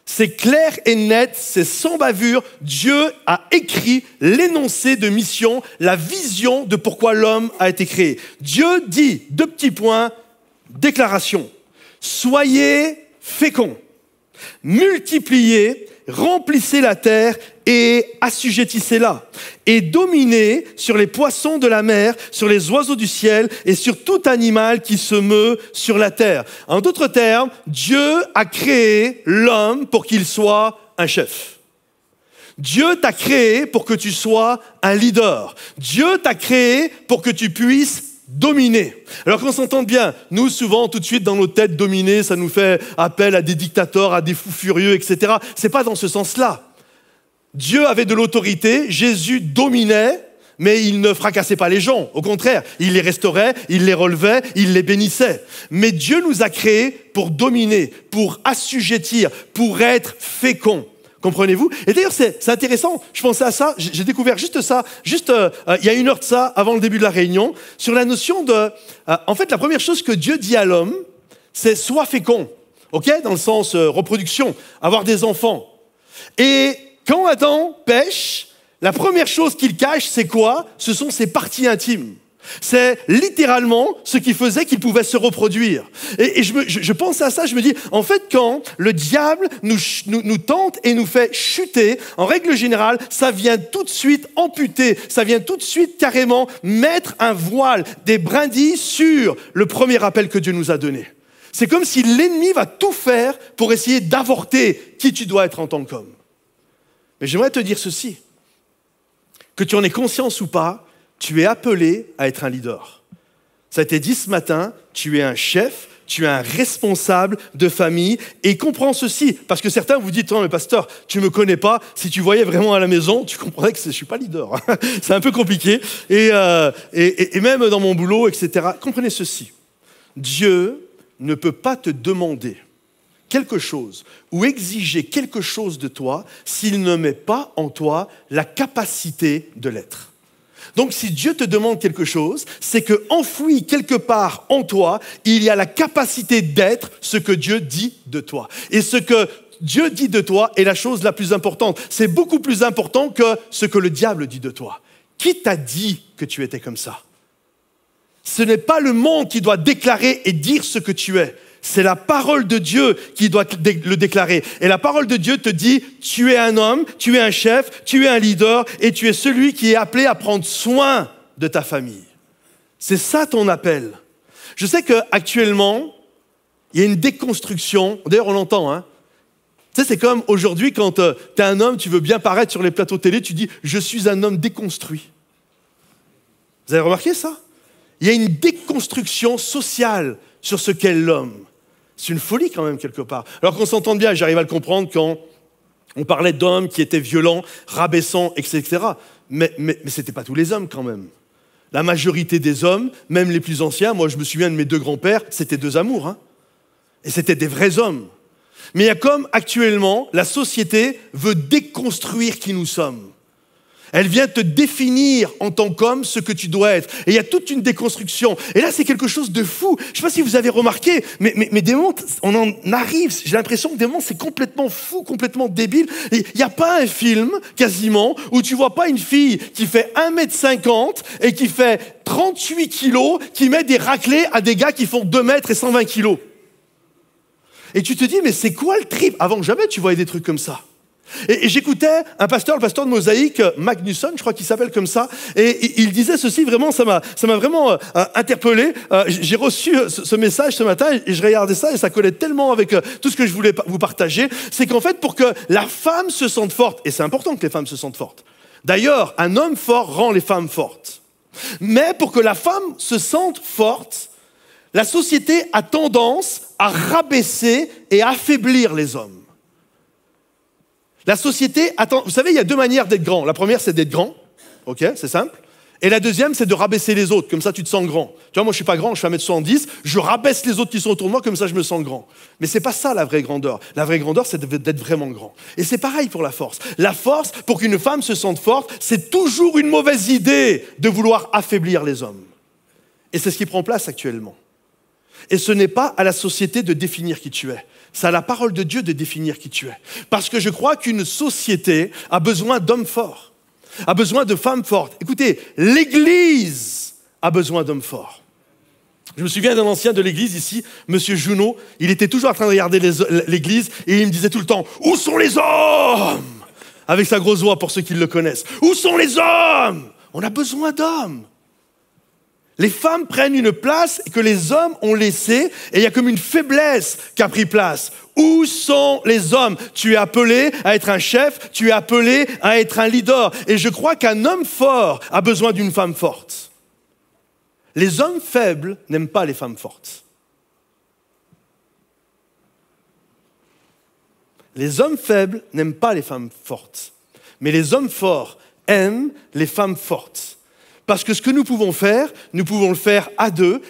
C'est clair et net, c'est sans bavure. Dieu a écrit l'énoncé de mission, la vision de pourquoi l'homme a été créé. Dieu dit, 2 petits points, déclaration. Soyez féconds, multipliez, remplissez la terre et assujettissez-la. Et dominez sur les poissons de la mer, sur les oiseaux du ciel et sur tout animal qui se meut sur la terre. En d'autres termes, Dieu a créé l'homme pour qu'il soit un chef. Dieu t'a créé pour que tu sois un leader. Dieu t'a créé pour que tu puisses dominer. Alors qu'on s'entende bien, nous souvent tout de suite dans nos têtes dominer, ça nous fait appel à des dictateurs, à des fous furieux, etc. C'est pas dans ce sens-là. Dieu avait de l'autorité, Jésus dominait, mais il ne fracassait pas les gens. Au contraire, il les restaurait, il les relevait, il les bénissait. Mais Dieu nous a créés pour dominer, pour assujettir, pour être féconds. Comprenez-vous? Et d'ailleurs, c'est intéressant, je pensais à ça, j'ai découvert juste ça, il y a 1 heure de ça, avant le début de la réunion, sur la notion de... en fait, la première chose que Dieu dit à l'homme, c'est « sois fécond », ok? Dans le sens reproduction, avoir des enfants. Et quand Adam pêche, la première chose qu'il cache, c'est quoi? Ce sont ses parties intimes. C'est littéralement ce qui faisait qu'il pouvait se reproduire. Et je pense à ça, je me dis, en fait, quand le diable nous tente et nous fait chuter, en règle générale, ça vient tout de suite amputer, ça vient tout de suite carrément mettre un voile, des brindilles sur le premier appel que Dieu nous a donné. C'est comme si l'ennemi va tout faire pour essayer d'avorter qui tu dois être en tant qu'homme. Mais j'aimerais te dire ceci, que tu en aies conscience ou pas, tu es appelé à être un leader. Ça a été dit ce matin, tu es un chef, tu es un responsable de famille et comprends ceci, parce que certains vous disent, non mais pasteur, tu me connais pas, si tu voyais vraiment à la maison, tu comprendrais que je suis pas leader, c'est un peu compliqué, et même dans mon boulot, etc. Comprenez ceci, Dieu ne peut pas te demander quelque chose ou exiger quelque chose de toi s'il ne met pas en toi la capacité de l'être. Donc si Dieu te demande quelque chose, c'est que enfoui quelque part en toi, il y a la capacité d'être ce que Dieu dit de toi. Et ce que Dieu dit de toi est la chose la plus importante. C'est beaucoup plus important que ce que le diable dit de toi. Qui t'a dit que tu étais comme ça? Ce n'est pas le monde qui doit déclarer et dire ce que tu es. C'est la parole de Dieu qui doit le déclarer. Et la parole de Dieu te dit, tu es un homme, tu es un chef, tu es un leader et tu es celui qui est appelé à prendre soin de ta famille. C'est ça ton appel. Je sais qu'actuellement, il y a une déconstruction. D'ailleurs, on l'entend. Hein. Tu sais, c'est comme aujourd'hui, quand tu es un homme, tu veux bien paraître sur les plateaux télé, tu dis, je suis un homme déconstruit. Vous avez remarqué ça? Il y a une déconstruction sociale sur ce qu'est l'homme. C'est une folie quand même quelque part. Alors qu'on s'entende bien, j'arrive à le comprendre quand on parlait d'hommes qui étaient violents, rabaissants, etc. Mais ce n'étaient pas tous les hommes quand même. La majorité des hommes, même les plus anciens, moi je me souviens de mes deux grands-pères, c'était deux amours. Hein. Et c'était des vrais hommes. Mais il y a comme actuellement, la société veut déconstruire qui nous sommes. Elle vient te définir en tant qu'homme ce que tu dois être. Et il y a toute une déconstruction. Et là, c'est quelque chose de fou. Je ne sais pas si vous avez remarqué, mais des moments, on en arrive. J'ai l'impression que des moments, c'est complètement fou, complètement débile. Il n'y a pas un film, quasiment, où tu ne vois pas une fille qui fait 1m50 et qui fait 38 kilos, qui met des raclés à des gars qui font 2 mètres et 120 kilos. Et tu te dis, mais c'est quoi le trip? Avant, jamais tu voyais des trucs comme ça. Et j'écoutais un pasteur, le pasteur de Mosaïque, Magnusson, je crois qu'il s'appelle comme ça, et il disait ceci, vraiment, ça m'a vraiment interpellé. J'ai reçu ce message ce matin, et je regardais ça, et ça collait tellement avec tout ce que je voulais vous partager, c'est qu'en fait, pour que la femme se sente forte, et c'est important que les femmes se sentent fortes, d'ailleurs, un homme fort rend les femmes fortes, mais pour que la femme se sente forte, la société a tendance à rabaisser et affaiblir les hommes. La société attend. Vous savez, il y a deux manières d'être grand. La première, c'est d'être grand. OK, c'est simple. Et la deuxième, c'est de rabaisser les autres. Comme ça, tu te sens grand. Tu vois, moi, je suis pas grand, je fais 1m70. Je rabaisse les autres qui sont autour de moi, comme ça, je me sens grand. Mais c'est pas ça, la vraie grandeur. La vraie grandeur, c'est d'être vraiment grand. Et c'est pareil pour la force. La force, pour qu'une femme se sente forte, c'est toujours une mauvaise idée de vouloir affaiblir les hommes. Et c'est ce qui prend place actuellement. Et ce n'est pas à la société de définir qui tu es. C'est à la parole de Dieu de définir qui tu es. Parce que je crois qu'une société a besoin d'hommes forts, a besoin de femmes fortes. Écoutez, l'Église a besoin d'hommes forts. Je me souviens d'un ancien de l'Église ici, Monsieur Junot, il était toujours en train de regarder l'Église et il me disait tout le temps « Où sont les hommes ?» Avec sa grosse voix pour ceux qui le connaissent. « Où sont les hommes ?» On a besoin d'hommes. Les femmes prennent une place que les hommes ont laissée et il y a comme une faiblesse qui a pris place. Où sont les hommes? Tu es appelé à être un chef, tu es appelé à être un leader. Et je crois qu'un homme fort a besoin d'une femme forte. Les hommes faibles n'aiment pas les femmes fortes. Les hommes faibles n'aiment pas les femmes fortes. Mais les hommes forts aiment les femmes fortes. Parce que ce que nous pouvons le faire à deux,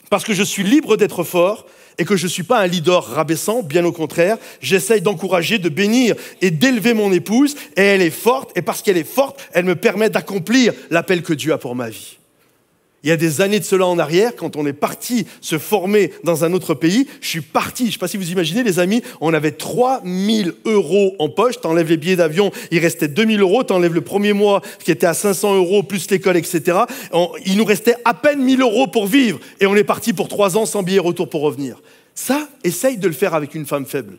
parce que je suis libre d'être fort et que je ne suis pas un leader rabaissant, bien au contraire, j'essaye d'encourager, de bénir et d'élever mon épouse, et elle est forte, et parce qu'elle est forte, elle me permet d'accomplir l'appel que Dieu a pour ma vie. Il y a des années de cela en arrière, quand on est parti se former dans un autre pays, je suis parti, je ne sais pas si vous imaginez les amis, on avait 3 000 € en poche, t'enlèves les billets d'avion, il restait 2 000 €, t'enlèves le premier mois qui était à 500 € plus l'école, etc. Il nous restait à peine 1 000 € pour vivre et on est parti pour 3 ans sans billet retour pour revenir. Ça, essaye de le faire avec une femme faible.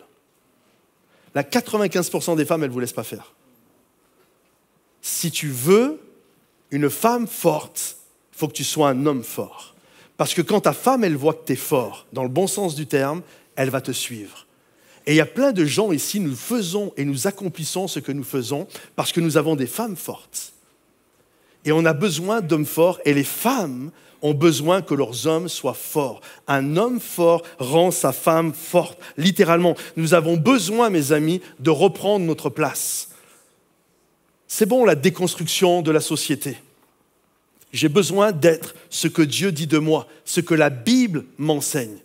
La 95% des femmes, elles ne vous laissent pas faire. Si tu veux une femme forte, il faut que tu sois un homme fort. Parce que quand ta femme, elle voit que tu es fort, dans le bon sens du terme, elle va te suivre. Et il y a plein de gens ici, nous faisons et nous accomplissons ce que nous faisons parce que nous avons des femmes fortes. Et on a besoin d'hommes forts et les femmes ont besoin que leurs hommes soient forts. Un homme fort rend sa femme forte, littéralement. Nous avons besoin, mes amis, de reprendre notre place. C'est bon la déconstruction de la société. J'ai besoin d'être ce que Dieu dit de moi, ce que la Bible m'enseigne.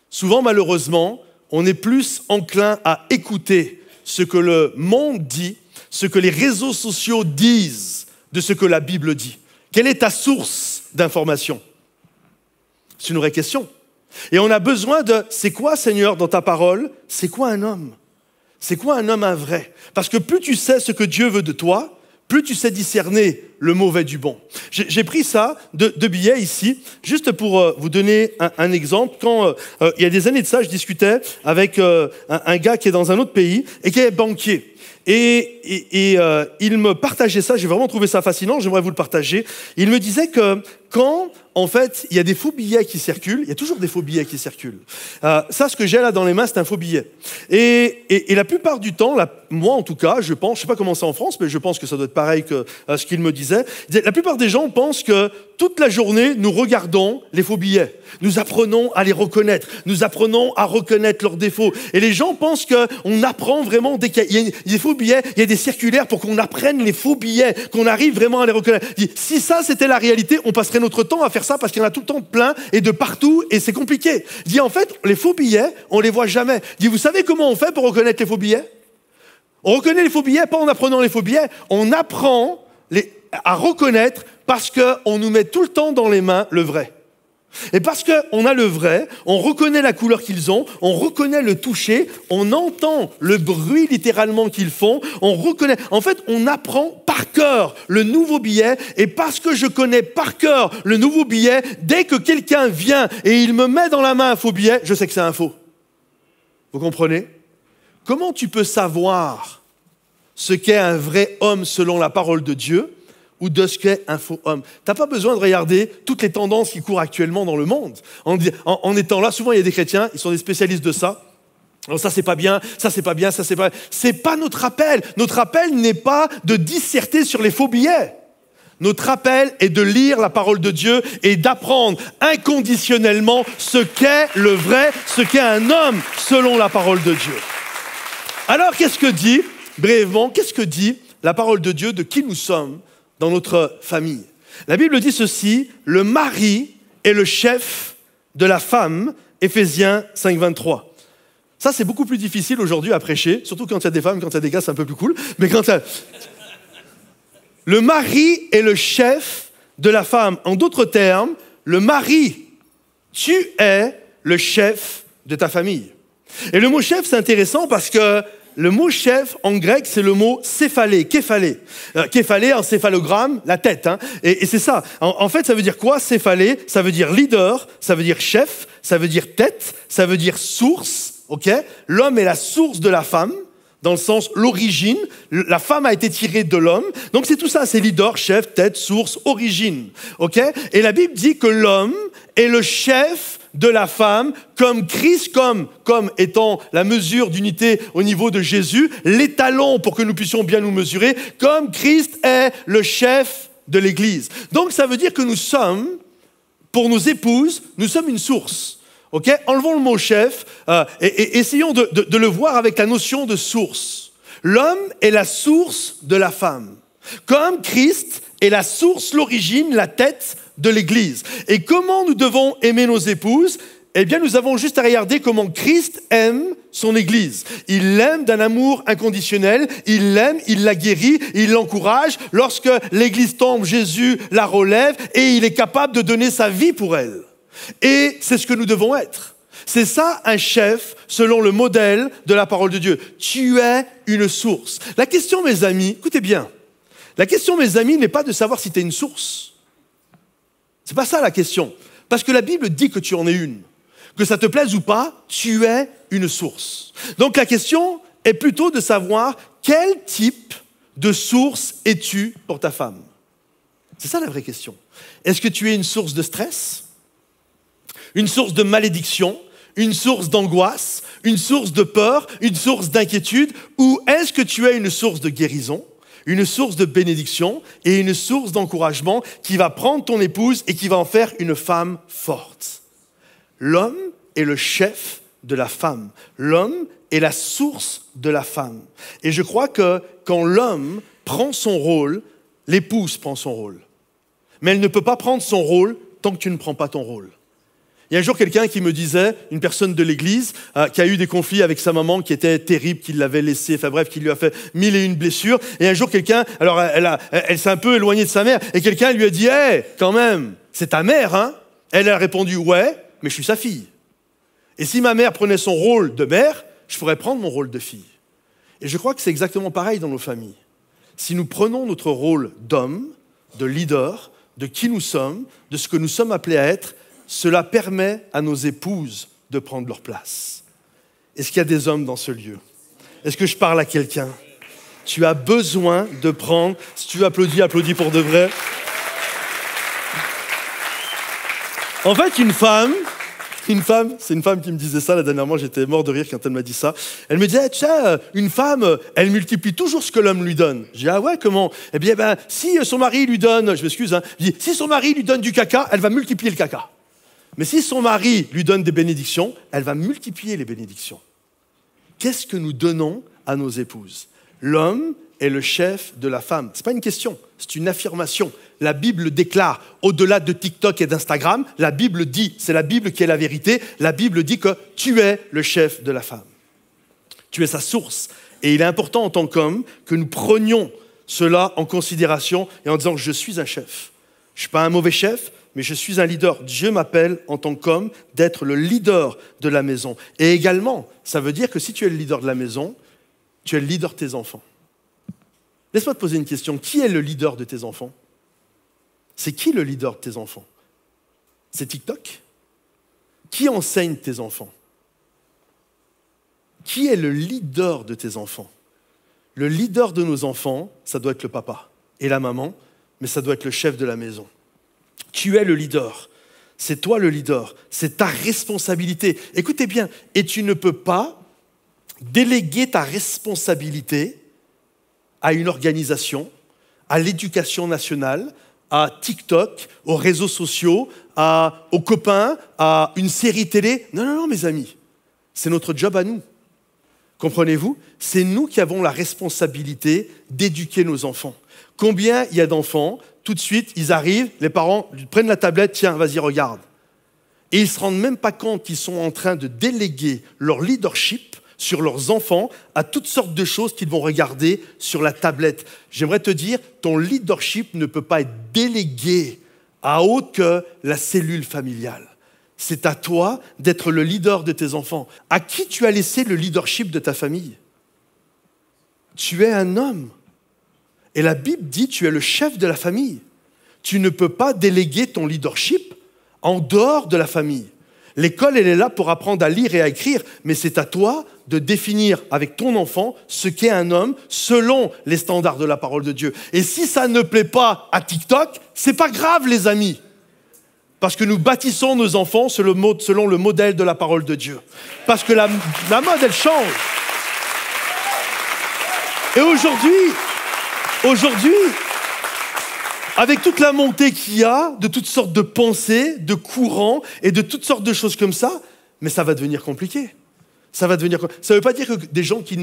Souvent, malheureusement, on est plus enclin à écouter ce que le monde dit, ce que les réseaux sociaux disent de ce que la Bible dit. Quelle est ta source d'information? C'est une vraie question. Et on a besoin de, c'est quoi, Seigneur, dans ta parole? C'est quoi un homme? C'est quoi un homme, un vrai? Parce que plus tu sais ce que Dieu veut de toi, plus tu sais discerner le mauvais du bon. J'ai pris ça de billets ici, juste pour vous donner un exemple. Quand il y a des années de ça, je discutais avec un gars qui est dans un autre pays et qui est banquier. Et il me partageait ça, j'ai vraiment trouvé ça fascinant, j'aimerais vous le partager. Il me disait que quand, en fait, il y a des faux billets qui circulent, il y a toujours des faux billets qui circulent. Ça, ce que j'ai là dans les mains, c'est un faux billet. Et la plupart du temps, moi en tout cas, je pense, je ne sais pas comment c'est en France, mais je pense que ça doit être pareil que ce qu'il me disait. La plupart des gens pensent que toute la journée, nous regardons les faux billets. Nous apprenons à les reconnaître. Nous apprenons à reconnaître leurs défauts. Et les gens pensent qu'on apprend vraiment, dès qu'il y a des faux billets, il y a des circulaires pour qu'on apprenne les faux billets, qu'on arrive vraiment à les reconnaître. Si ça, c'était la réalité, on passerait notre temps à faire ça parce qu'il y en a tout le temps plein et de partout et c'est compliqué. En fait, les faux billets, on les voit jamais. Vous savez comment on fait pour reconnaître les faux billets? On reconnaît les faux billets pas en apprenant les faux billets, on apprend à reconnaître parce qu'on nous met tout le temps dans les mains le vrai. Et parce qu'on a le vrai, on reconnaît la couleur qu'ils ont, on reconnaît le toucher, on entend le bruit littéralement qu'ils font, on reconnaît. En fait, on apprend par cœur le nouveau billet et parce que je connais par cœur le nouveau billet, dès que quelqu'un vient et il me met dans la main un faux billet, je sais que c'est un faux. Vous comprenez? Comment tu peux savoir ce qu'est un vrai homme selon la parole de Dieu ou de ce qu'est un faux homme? Tu n'as pas besoin de regarder toutes les tendances qui courent actuellement dans le monde. En étant là, souvent il y a des chrétiens, ils sont des spécialistes de ça. Alors ça c'est pas bien, ça c'est pas bien, ça c'est pas bien. C'est pas notre appel. Notre appel n'est pas de disserter sur les faux billets. Notre appel est de lire la parole de Dieu et d'apprendre inconditionnellement ce qu'est le vrai, ce qu'est un homme selon la parole de Dieu. Alors qu'est-ce que dit, brièvement, qu'est-ce que dit la parole de Dieu de qui nous sommes dans notre famille? La Bible dit ceci, le mari est le chef de la femme, Éphésiens 5, 23. Ça, c'est beaucoup plus difficile aujourd'hui à prêcher, surtout quand il y a des femmes, quand il y a des gars, c'est un peu plus cool. Mais quand le mari est le chef de la femme. En d'autres termes, le mari, tu es le chef de ta famille. Et le mot chef, c'est intéressant parce que le mot chef, en grec, c'est le mot céphalé, képhalé. Képhalé, un céphalogramme, la tête. Hein. Et c'est ça. En fait, ça veut dire quoi, céphalé? Ça veut dire leader, ça veut dire chef, ça veut dire tête, ça veut dire source. Okay? L'homme est la source de la femme, dans le sens l'origine. La femme a été tirée de l'homme. Donc c'est tout ça, c'est leader, chef, tête, source, origine. Okay? Et la Bible dit que l'homme est le chef de la femme, comme Christ, comme étant la mesure d'unité au niveau de Jésus, l'étalon pour que nous puissions bien nous mesurer, comme Christ est le chef de l'Église. Donc ça veut dire que nous sommes, pour nos épouses, nous sommes une source. Okay? Enlevons le mot chef et essayons de le voir avec la notion de source. L'homme est la source de la femme, comme Christ est la source, l'origine, la tête de l'Église. Et comment nous devons aimer nos épouses? Eh bien, nous avons juste à regarder comment Christ aime son Église. Il l'aime d'un amour inconditionnel, il l'aime, il la guérit, il l'encourage. Lorsque l'Église tombe, Jésus la relève et il est capable de donner sa vie pour elle. Et c'est ce que nous devons être. C'est ça un chef selon le modèle de la parole de Dieu. Tu es une source. La question, mes amis, écoutez bien, la question, mes amis, n'est pas de savoir si tu es une source. C'est pas ça la question. Parce que la Bible dit que tu en es une. Que ça te plaise ou pas, tu es une source. Donc la question est plutôt de savoir quel type de source es-tu pour ta femme. C'est ça la vraie question. Est-ce que tu es une source de stress? Une source de malédiction? Une source d'angoisse? Une source de peur? Une source d'inquiétude? Ou est-ce que tu es une source de guérison? une source de bénédiction et une source d'encouragement qui va prendre ton épouse et qui va en faire une femme forte. L'homme est le chef de la femme. L'homme est la source de la femme. Et je crois que quand l'homme prend son rôle, l'épouse prend son rôle. Mais elle ne peut pas prendre son rôle tant que tu ne prends pas ton rôle. Il y a un jour quelqu'un qui me disait, une personne de l'église, qui a eu des conflits avec sa maman qui était terrible, qui l'avait laissé, enfin bref, qui lui a fait 1001 blessures. Et un jour quelqu'un, alors elle s'est un peu éloignée de sa mère, et quelqu'un lui a dit, hey, quand même, c'est ta mère, hein? Elle a répondu, ouais, mais je suis sa fille. Et si ma mère prenait son rôle de mère, je pourrais prendre mon rôle de fille. Et je crois que c'est exactement pareil dans nos familles. Si nous prenons notre rôle d'homme, de leader, de qui nous sommes, de ce que nous sommes appelés à être, cela permet à nos épouses de prendre leur place. Est-ce qu'il y a des hommes dans ce lieu? Est-ce que je parle à quelqu'un? Tu as besoin de prendre... Si tu veux applaudir, applaudis pour de vrai. En fait, une femme, c'est une femme qui me disait ça la dernière fois, j'étais mort de rire quand elle m'a dit ça. Elle me disait, tu sais, une femme, elle multiplie toujours ce que l'homme lui donne. Je dis, ah ouais, comment? Eh bien, si son mari lui donne, je m'excuse, je dis, si son mari lui donne du caca, elle va multiplier le caca. Mais si son mari lui donne des bénédictions, elle va multiplier les bénédictions. Qu'est-ce que nous donnons à nos épouses? L'homme est le chef de la femme. Ce n'est pas une question, c'est une affirmation. La Bible déclare, au-delà de TikTok et d'Instagram, la Bible dit, c'est la Bible qui est la vérité, la Bible dit que tu es le chef de la femme. Tu es sa source. Et il est important en tant qu'homme que nous prenions cela en considération et en disant, je suis un chef. Je ne suis pas un mauvais chef, mais je suis un leader. Dieu m'appelle en tant qu'homme d'être le leader de la maison. Et également, ça veut dire que si tu es le leader de la maison, tu es le leader de tes enfants. Laisse-moi te poser une question. Qui est le leader de tes enfants? C'est qui le leader de tes enfants? C'est TikTok? Qui enseigne tes enfants? Qui est le leader de tes enfants? Le leader de nos enfants, ça doit être le papa et la maman, mais ça doit être le chef de la maison. Tu es le leader. C'est toi le leader. C'est ta responsabilité. Écoutez bien, et tu ne peux pas déléguer ta responsabilité à une organisation, à l'éducation nationale, à TikTok, aux réseaux sociaux, aux copains, à une série télé. Non, non, non, mes amis. C'est notre job à nous. Comprenez-vous? C'est nous qui avons la responsabilité d'éduquer nos enfants. Combien il y a d'enfants, tout de suite, ils arrivent, les parents prennent la tablette, tiens, vas-y, regarde. Et ils ne se rendent même pas compte qu'ils sont en train de déléguer leur leadership sur leurs enfants à toutes sortes de choses qu'ils vont regarder sur la tablette. J'aimerais te dire, ton leadership ne peut pas être délégué à autre que la cellule familiale. C'est à toi d'être le leader de tes enfants. À qui tu as laissé le leadership de ta famille? Tu es un homme. Et la Bible dit, tu es le chef de la famille. Tu ne peux pas déléguer ton leadership en dehors de la famille. L'école, elle est là pour apprendre à lire et à écrire, mais c'est à toi de définir avec ton enfant ce qu'est un homme selon les standards de la parole de Dieu. Et si ça ne plaît pas à TikTok, c'est pas grave, les amis. Parce que nous bâtissons nos enfants selon le modèle de la parole de Dieu. Parce que la mode, elle change. Et aujourd'hui, avec toute la montée qu'il y a de toutes sortes de pensées, de courants et de toutes sortes de choses comme ça, mais ça va devenir compliqué. Ça ne veut pas dire que des gens qui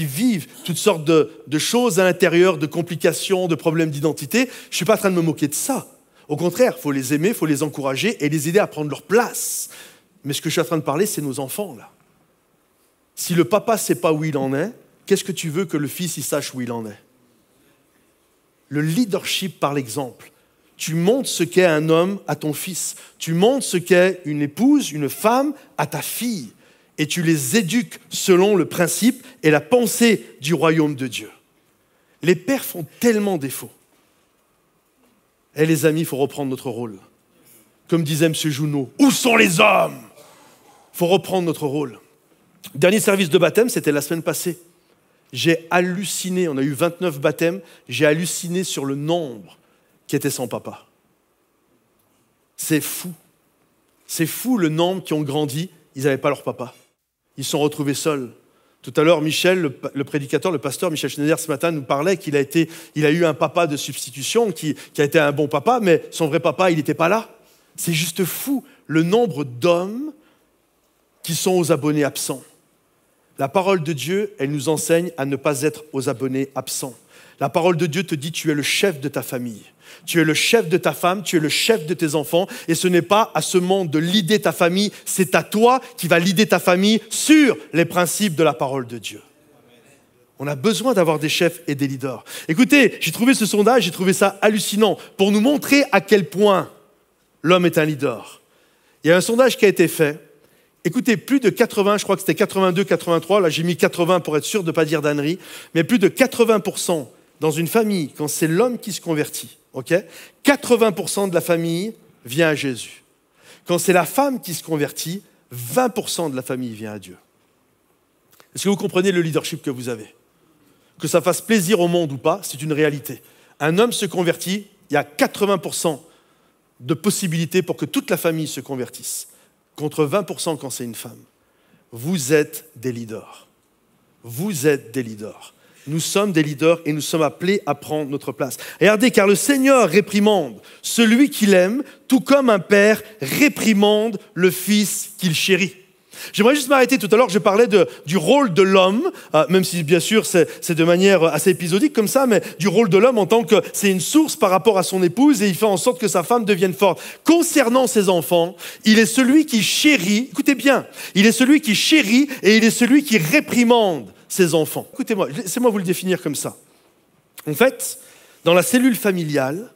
vivent toutes sortes de choses à l'intérieur, de complications, de problèmes d'identité, je ne suis pas en train de me moquer de ça. Au contraire, il faut les aimer, il faut les encourager et les aider à prendre leur place. Mais ce que je suis en train de parler, c'est nos enfants, là. Si le papa ne sait pas où il en est, qu'est-ce que tu veux que le fils il sache où il en est? Le leadership par l'exemple. Tu montres ce qu'est un homme à ton fils. Tu montres ce qu'est une épouse, une femme à ta fille. Et tu les éduques selon le principe et la pensée du royaume de Dieu. Les pères font tellement défaut. Et les amis, il faut reprendre notre rôle. Comme disait M. Junot, où sont les hommes? Il faut reprendre notre rôle. Dernier service de baptême, c'était la semaine passée. J'ai halluciné, on a eu 29 baptêmes, j'ai halluciné sur le nombre qui étaient sans papa. C'est fou. C'est fou le nombre qui ont grandi, ils n'avaient pas leur papa. Ils se sont retrouvés seuls Tout à l'heure, Michel, le prédicateur, le pasteur Michel Schneider, ce matin, nous parlait qu'il a eu un papa de substitution qui a été un bon papa, mais son vrai papa, il n'était pas là. C'est juste fou le nombre d'hommes qui sont aux abonnés absents. La parole de Dieu, elle nous enseigne à ne pas être aux abonnés absents. La parole de Dieu te dit, tu es le chef de ta famille. Tu es le chef de ta femme, tu es le chef de tes enfants. Et ce n'est pas à ce monde de leader ta famille, c'est à toi qui va leader ta famille sur les principes de la parole de Dieu. On a besoin d'avoir des chefs et des leaders. Écoutez, j'ai trouvé ce sondage, j'ai trouvé ça hallucinant pour nous montrer à quel point l'homme est un leader. Il y a un sondage qui a été fait. Écoutez, plus de 80, je crois que c'était 82, 83, là j'ai mis 80 pour être sûr de ne pas dire d'ânerie, mais plus de 80% dans une famille, quand c'est l'homme qui se convertit, 80% de la famille vient à Jésus. Quand c'est la femme qui se convertit, 20% de la famille vient à Dieu. Est-ce que vous comprenez le leadership que vous avez? Que ça fasse plaisir au monde ou pas, c'est une réalité. Un homme se convertit, il y a 80% de possibilités pour que toute la famille se convertisse. Contre 20% quand c'est une femme. Vous êtes des leaders. Vous êtes des leaders. Nous sommes des leaders et nous sommes appelés à prendre notre place. Regardez, car le Seigneur réprimande celui qu'il aime, tout comme un père réprimande le fils qu'il chérit. J'aimerais juste m'arrêter. Tout à l'heure, je parlais du rôle de l'homme, même si bien sûr c'est de manière assez épisodique comme ça, mais du rôle de l'homme en tant que c'est une source par rapport à son épouse et il fait en sorte que sa femme devienne forte. Concernant ses enfants, il est celui qui chérit, écoutez bien, il est celui qui chérit et il est celui qui réprimande ses enfants. Écoutez-moi, laissez-moi vous le définir comme ça. En fait, dans la cellule familiale,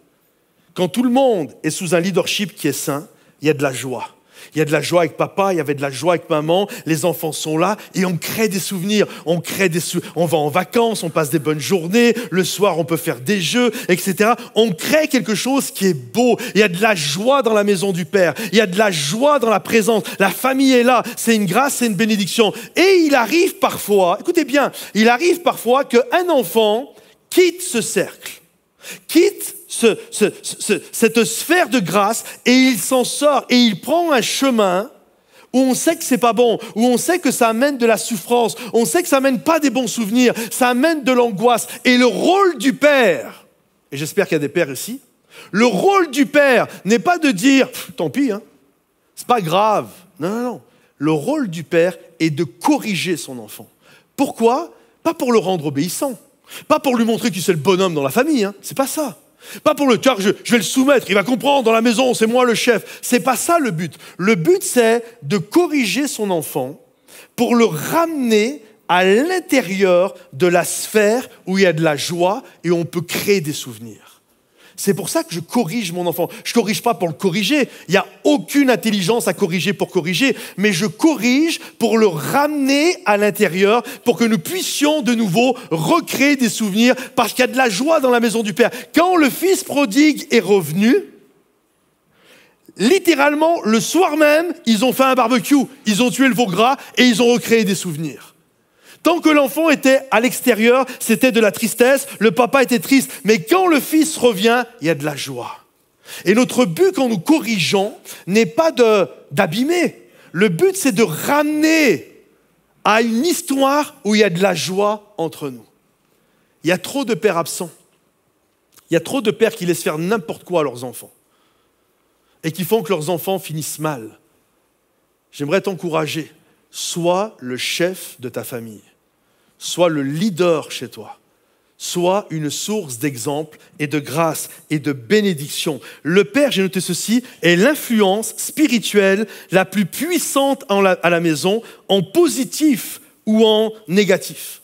quand tout le monde est sous un leadership qui est sain, il y a de la joie. Il y a de la joie avec papa, il y avait de la joie avec maman, les enfants sont là et on crée des souvenirs, on va en vacances, on passe des bonnes journées, le soir on peut faire des jeux, etc. On crée quelque chose qui est beau, il y a de la joie dans la maison du Père, il y a de la joie dans la présence, la famille est là, c'est une grâce, c'est une bénédiction. Et il arrive parfois, écoutez bien, il arrive parfois qu'un enfant quitte ce cercle, quitte cette sphère de grâce et il s'en sort et il prend un chemin où on sait que c'est pas bon, où on sait que ça amène de la souffrance, on sait que ça amène pas des bons souvenirs, ça amène de l'angoisse. Et le rôle du père, et j'espère qu'il y a des pères ici, le rôle du père n'est pas de dire « tant pis, c'est pas grave ». Non. Le rôle du père est de corriger son enfant. Pourquoi? Pas pour le rendre obéissant, pas pour lui montrer qu'il c'est le bonhomme dans la famille, c'est pas ça. Pas pour le car je vais le soumettre, il va comprendre dans la maison, c'est moi le chef. C'est pas ça le but. Le but c'est de corriger son enfant pour le ramener à l'intérieur de la sphère où il y a de la joie et où on peut créer des souvenirs. C'est pour ça que je corrige mon enfant. Je ne corrige pas pour le corriger. Il n'y a aucune intelligence à corriger pour corriger. Mais je corrige pour le ramener à l'intérieur, pour que nous puissions de nouveau recréer des souvenirs, parce qu'il y a de la joie dans la maison du Père. Quand le fils prodigue est revenu, littéralement, le soir même, ils ont fait un barbecue. Ils ont tué le veau gras et ils ont recréé des souvenirs. Tant que l'enfant était à l'extérieur, c'était de la tristesse, le papa était triste. Mais quand le fils revient, il y a de la joie. Et notre but quand nous corrigeons n'est pas d'abîmer. Le but, c'est de ramener à une histoire où il y a de la joie entre nous. Il y a trop de pères absents. Il y a trop de pères qui laissent faire n'importe quoi à leurs enfants et qui font que leurs enfants finissent mal. J'aimerais t'encourager. Sois le chef de ta famille. Sois le leader chez toi. Sois une source d'exemple et de grâce et de bénédiction. Le Père, j'ai noté ceci, est l'influence spirituelle la plus puissante à la maison, en positif ou en négatif.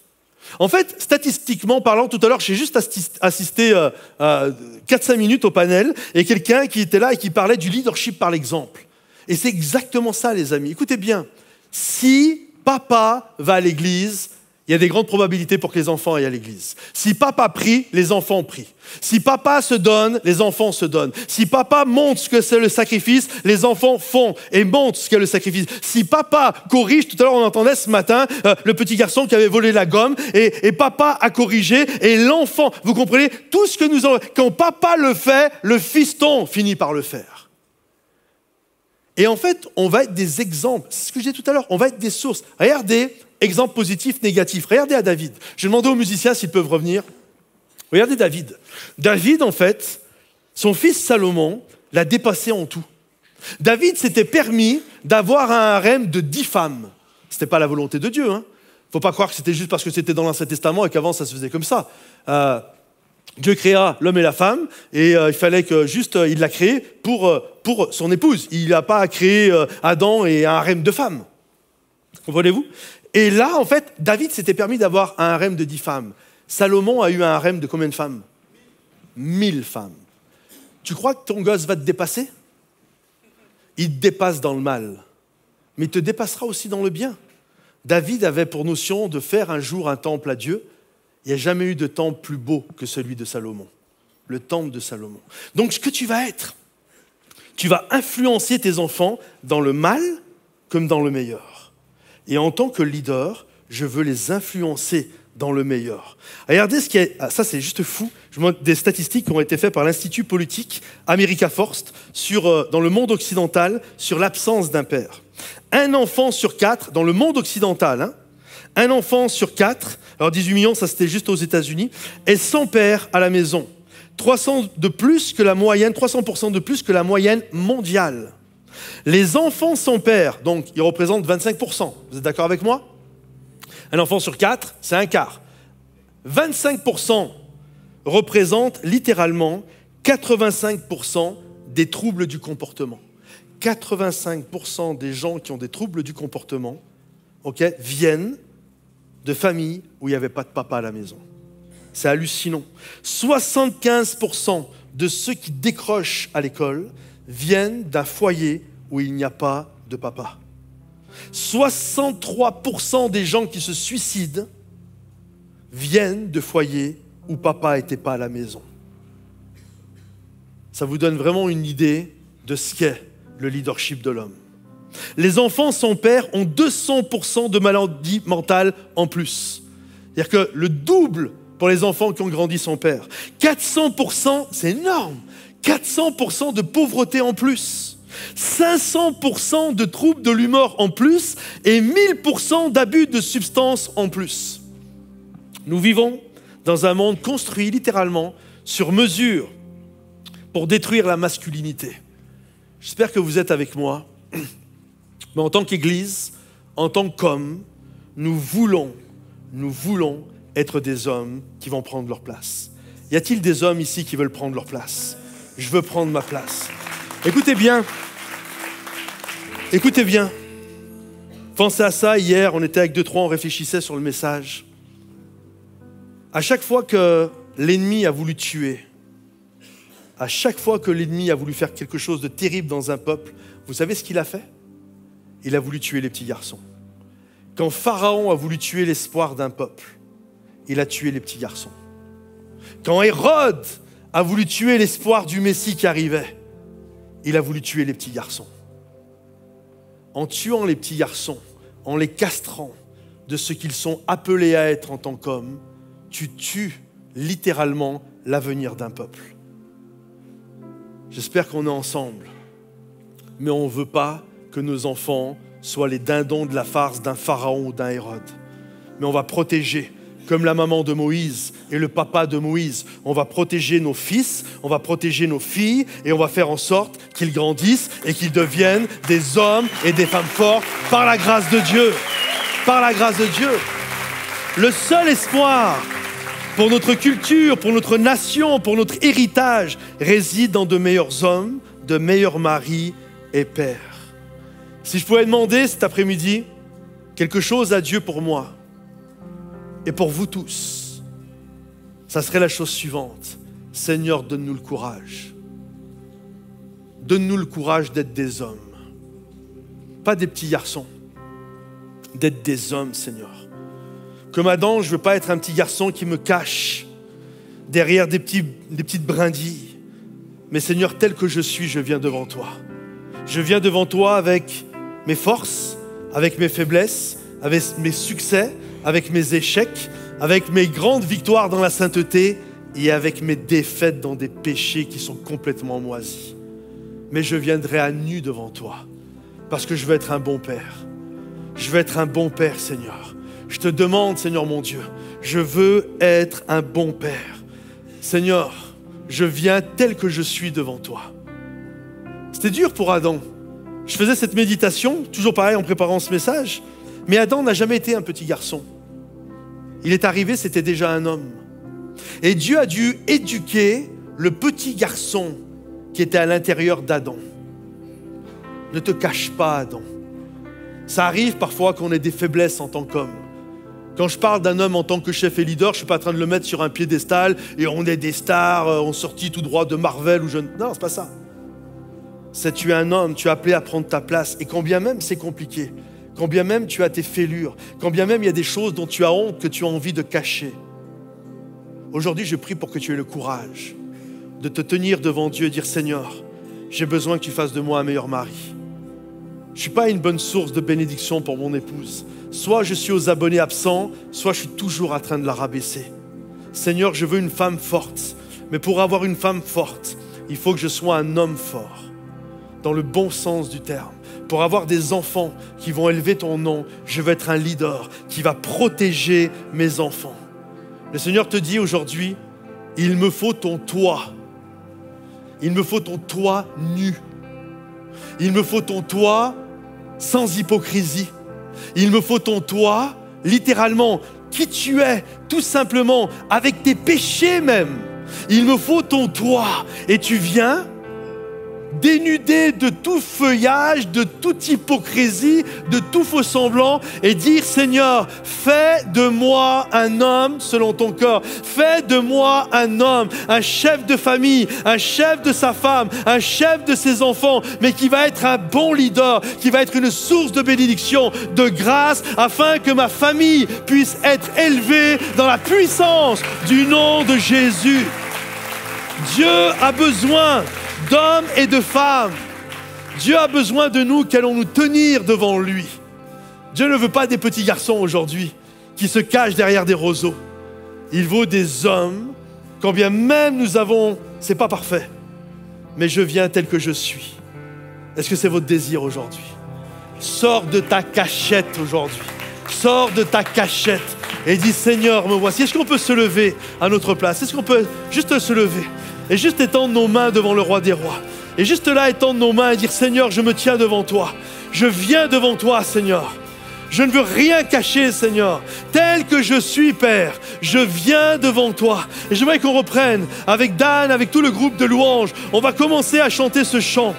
En fait, statistiquement parlant, tout à l'heure, j'ai juste assisté 4-5 minutes au panel et quelqu'un qui était là et qui parlait du leadership par l'exemple. Et c'est exactement ça, les amis. Écoutez bien, si papa va à l'église, il y a des grandes probabilités pour que les enfants aillent à l'église. Si papa prie, les enfants prient. Si papa se donne, les enfants se donnent. Si papa montre ce que c'est le sacrifice, les enfants font et montrent ce qu'est le sacrifice. Si papa corrige, tout à l'heure on entendait ce matin le petit garçon qui avait volé la gomme et papa a corrigé et l'enfant, vous comprenez, tout ce que nous avons, quand papa le fait, le fiston finit par le faire. Et en fait, on va être des exemples. C'est ce que je disais tout à l'heure, on va être des sources. Regardez, exemple positif, négatif. Regardez à David. Je vais demander aux musiciens s'ils peuvent revenir. Regardez David. David, en fait, son fils Salomon l'a dépassé en tout. David s'était permis d'avoir un harem de 10 femmes. Ce n'était pas la volonté de Dieu. Il ne faut pas croire que c'était juste parce que c'était dans l'Ancien Testament et qu'avant ça se faisait comme ça. Dieu créa l'homme et la femme et il fallait que juste il l'a créé pour son épouse. Il n'a pas créé Adam et un harem de femmes. Comprenez-vous? Et là, en fait, David s'était permis d'avoir un harem de 10 femmes. Salomon a eu un harem de combien de femmes? 1000 femmes. Tu crois que ton gosse va te dépasser? Il te dépasse dans le mal, mais il te dépassera aussi dans le bien. David avait pour notion de faire un jour un temple à Dieu. Il n'y a jamais eu de temple plus beau que celui de Salomon, le temple de Salomon. Donc ce que tu vas être, tu vas influencer tes enfants dans le mal comme dans le meilleur. Et en tant que leader, je veux les influencer dans le meilleur. Regardez ce qui est... ça c'est juste fou. Je vous montre des statistiques qui ont été faites par l'Institut politique America First dans le monde occidental sur l'absence d'un père. Un enfant sur 4 dans le monde occidental, un enfant sur 4, alors 18 millions, ça c'était juste aux États-Unis, est sans père à la maison. 300% de plus que la moyenne mondiale. Les enfants sans père, donc ils représentent 25%. Vous êtes d'accord avec moi? Un enfant sur 4, c'est un quart. 25% représentent littéralement 85% des troubles du comportement. 85% des gens qui ont des troubles du comportement, viennent de familles où il n'y avait pas de papa à la maison. C'est hallucinant. 75% de ceux qui décrochent à l'école viennent d'un foyer où il n'y a pas de papa. 63% des gens qui se suicident viennent de foyers où papa n'était pas à la maison. Ça vous donne vraiment une idée de ce qu'est le leadership de l'homme. Les enfants sans père ont 200% de maladies mentales en plus. C'est-à-dire que le double pour les enfants qui ont grandi sans père. 400%, c'est énorme, 400% de pauvreté en plus. 500% de troubles de l'humeur en plus et 1000% d'abus de substances en plus. Nous vivons dans un monde construit littéralement sur mesure pour détruire la masculinité. J'espère que vous êtes avec moi. Mais en tant qu'Église, en tant qu'hommes, nous voulons être des hommes qui vont prendre leur place. Y a-t-il des hommes ici qui veulent prendre leur place? Je veux prendre ma place. Écoutez bien. Pensez à ça, hier, on était avec 2-3, on réfléchissait sur le message. À chaque fois que l'ennemi a voulu tuer, à chaque fois que l'ennemi a voulu faire quelque chose de terrible dans un peuple, vous savez ce qu'il a fait? Il a voulu tuer les petits garçons. Quand Pharaon a voulu tuer l'espoir d'un peuple, il a tué les petits garçons. Quand Hérode a voulu tuer l'espoir du Messie qui arrivait, il a voulu tuer les petits garçons. En tuant les petits garçons, en les castrant de ce qu'ils sont appelés à être en tant qu'hommes, tu tues littéralement l'avenir d'un peuple. J'espère qu'on est ensemble, mais on ne veut pas que nos enfants soient les dindons de la farce d'un Pharaon ou d'un Hérode. Mais on va protéger, comme la maman de Moïse et le papa de Moïse. On va protéger nos fils, on va protéger nos filles et on va faire en sorte qu'ils grandissent et qu'ils deviennent des hommes et des femmes forts par la grâce de Dieu. Par la grâce de Dieu. Le seul espoir pour notre culture, pour notre nation, pour notre héritage réside dans de meilleurs hommes, de meilleurs maris et pères. Si je pouvais demander cet après-midi quelque chose à Dieu pour moi et pour vous tous, ça serait la chose suivante. Seigneur, donne-nous le courage. Donne-nous le courage d'être des hommes. Pas des petits garçons. D'être des hommes, Seigneur. Comme Adam, je ne veux pas être un petit garçon qui me cache derrière des petites brindilles. Mais Seigneur, tel que je suis, je viens devant toi. Je viens devant toi avec mes forces, avec mes faiblesses, avec mes succès, avec mes échecs, avec mes grandes victoires dans la sainteté et avec mes défaites dans des péchés qui sont complètement moisis. Mais je viendrai à nu devant toi parce que je veux être un bon père. Je veux être un bon père, Seigneur. Je te demande, Seigneur mon Dieu, je veux être un bon père. Seigneur, je viens tel que je suis devant toi. C'était dur pour Adam. Je faisais cette méditation, toujours pareil en préparant ce message, mais Adam n'a jamais été un petit garçon. Il est arrivé, c'était déjà un homme. Et Dieu a dû éduquer le petit garçon qui était à l'intérieur d'Adam. Ne te cache pas, Adam. Ça arrive parfois qu'on ait des faiblesses en tant qu'homme. Quand je parle d'un homme en tant que chef et leader, je ne suis pas en train de le mettre sur un piédestal et on est des stars, on sortit tout droit de Marvel ou je... Non, c'est pas ça. C'est tu es un homme, tu es appelé à prendre ta place. Et quand bien même c'est compliqué, quand bien même tu as tes fêlures, quand bien même il y a des choses dont tu as honte, que tu as envie de cacher. Aujourd'hui, je prie pour que tu aies le courage de te tenir devant Dieu et dire « Seigneur, j'ai besoin que tu fasses de moi un meilleur mari. Je ne suis pas une bonne source de bénédiction pour mon épouse. Soit je suis aux abonnés absents, soit je suis toujours en train de la rabaisser. Seigneur, je veux une femme forte. Mais pour avoir une femme forte, il faut que je sois un homme fort, dans le bon sens du terme. Pour avoir des enfants qui vont élever ton nom, je veux être un leader qui va protéger mes enfants. Le Seigneur te dit aujourd'hui, il me faut ton toit. Il me faut ton toit nu. Il me faut ton toit sans hypocrisie. Il me faut ton toit, littéralement, qui tu es, tout simplement, avec tes péchés même. Il me faut ton toit. Et tu viens dénudé de tout feuillage, de toute hypocrisie, de tout faux semblant et dire Seigneur, fais de moi un homme selon ton cœur. Fais de moi un homme, un chef de famille, un chef de sa femme, un chef de ses enfants, mais qui va être un bon leader, qui va être une source de bénédiction, de grâce, afin que ma famille puisse être élevée dans la puissance du nom de Jésus. Dieu a besoin d'hommes et de femmes. Dieu a besoin de nous qui allons nous tenir devant lui. Dieu ne veut pas des petits garçons aujourd'hui qui se cachent derrière des roseaux. Il veut des hommes, quand bien même nous avons, c'est pas parfait, mais je viens tel que je suis. Est-ce que c'est votre désir aujourd'hui? Sors de ta cachette aujourd'hui. Sors de ta cachette et dis Seigneur, me voici. Est-ce qu'on peut se lever à notre place? Est-ce qu'on peut juste se lever et juste étendre nos mains devant le roi des rois? Et juste là, étendre nos mains et dire Seigneur, je me tiens devant toi. Je viens devant toi, Seigneur. Je ne veux rien cacher, Seigneur. Tel que je suis, Père, je viens devant toi. Et j'aimerais qu'on reprenne avec Dan, avec tout le groupe de louanges. On va commencer à chanter ce chant.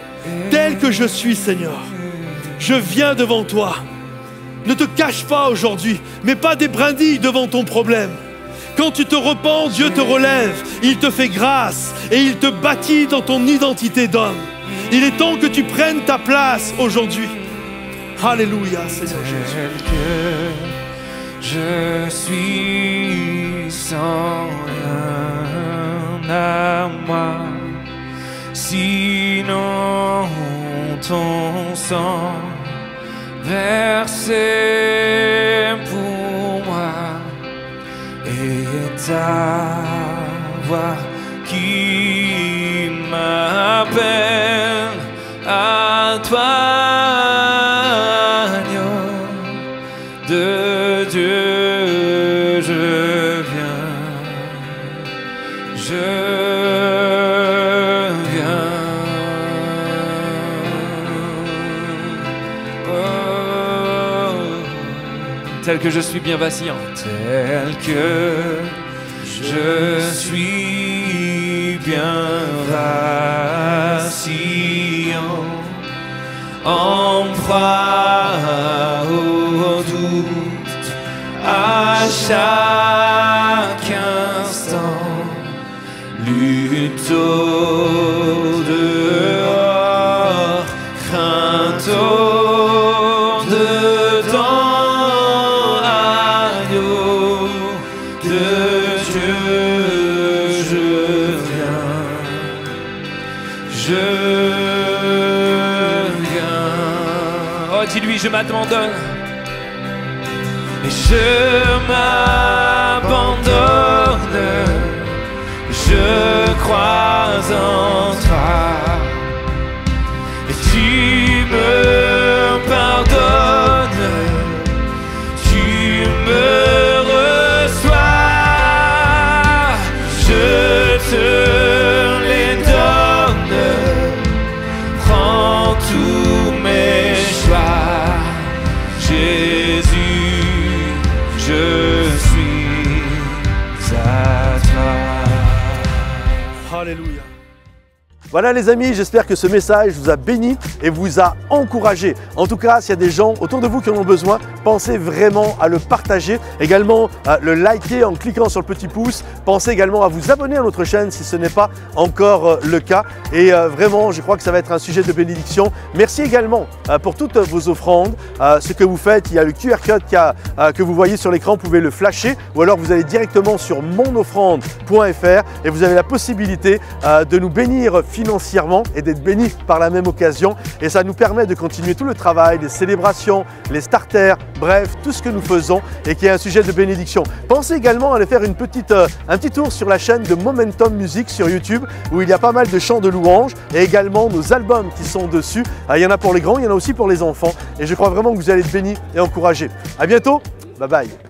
Tel que je suis, Seigneur. Je viens devant toi. Ne te cache pas aujourd'hui. Mets pas des brindilles devant ton problème. Quand tu te repens, Dieu te relève, il te fait grâce et il te bâtit dans ton identité d'homme. Il est temps que tu prennes ta place aujourd'hui. Alléluia, Seigneur Jésus. Je suis sans rien à moi, sinon ton sang versé pour moi. Et ta voix qui m'appelle à toi, agneau de Dieu, je viens. Oh. Tel que je suis bien vacillant. Tel que je suis bien vacillant, en proie au doute, à chaque instant, lutte au dehors, crainte au dedans, agneau de dis-lui, je m'abandonne. Et je m'abandonne. Je crois en toi. Et tu me pardonnes. Tu me Alléluia. Voilà les amis, j'espère que ce message vous a béni et vous a encouragé. En tout cas, s'il y a des gens autour de vous qui en ont besoin, pensez vraiment à le partager, également à le liker en cliquant sur le petit pouce. Pensez également à vous abonner à notre chaîne si ce n'est pas encore le cas. Et vraiment, je crois que ça va être un sujet de bénédiction. Merci également pour toutes vos offrandes. Ce que vous faites, il y a le QR code que vous voyez sur l'écran, vous pouvez le flasher ou alors vous allez directement sur monoffrande.fr et vous avez la possibilité de nous bénir financièrement et d'être bénis par la même occasion. Et ça nous permet de continuer tout le travail, les célébrations, les starters, bref, tout ce que nous faisons et qui est un sujet de bénédiction. Pensez également à aller faire un petit tour sur la chaîne de Momentum Music sur YouTube où il y a pas mal de chants de louanges et également nos albums qui sont dessus. Il y en a pour les grands, il y en a aussi pour les enfants et je crois vraiment que vous allez être bénis et encouragés. À bientôt, bye bye.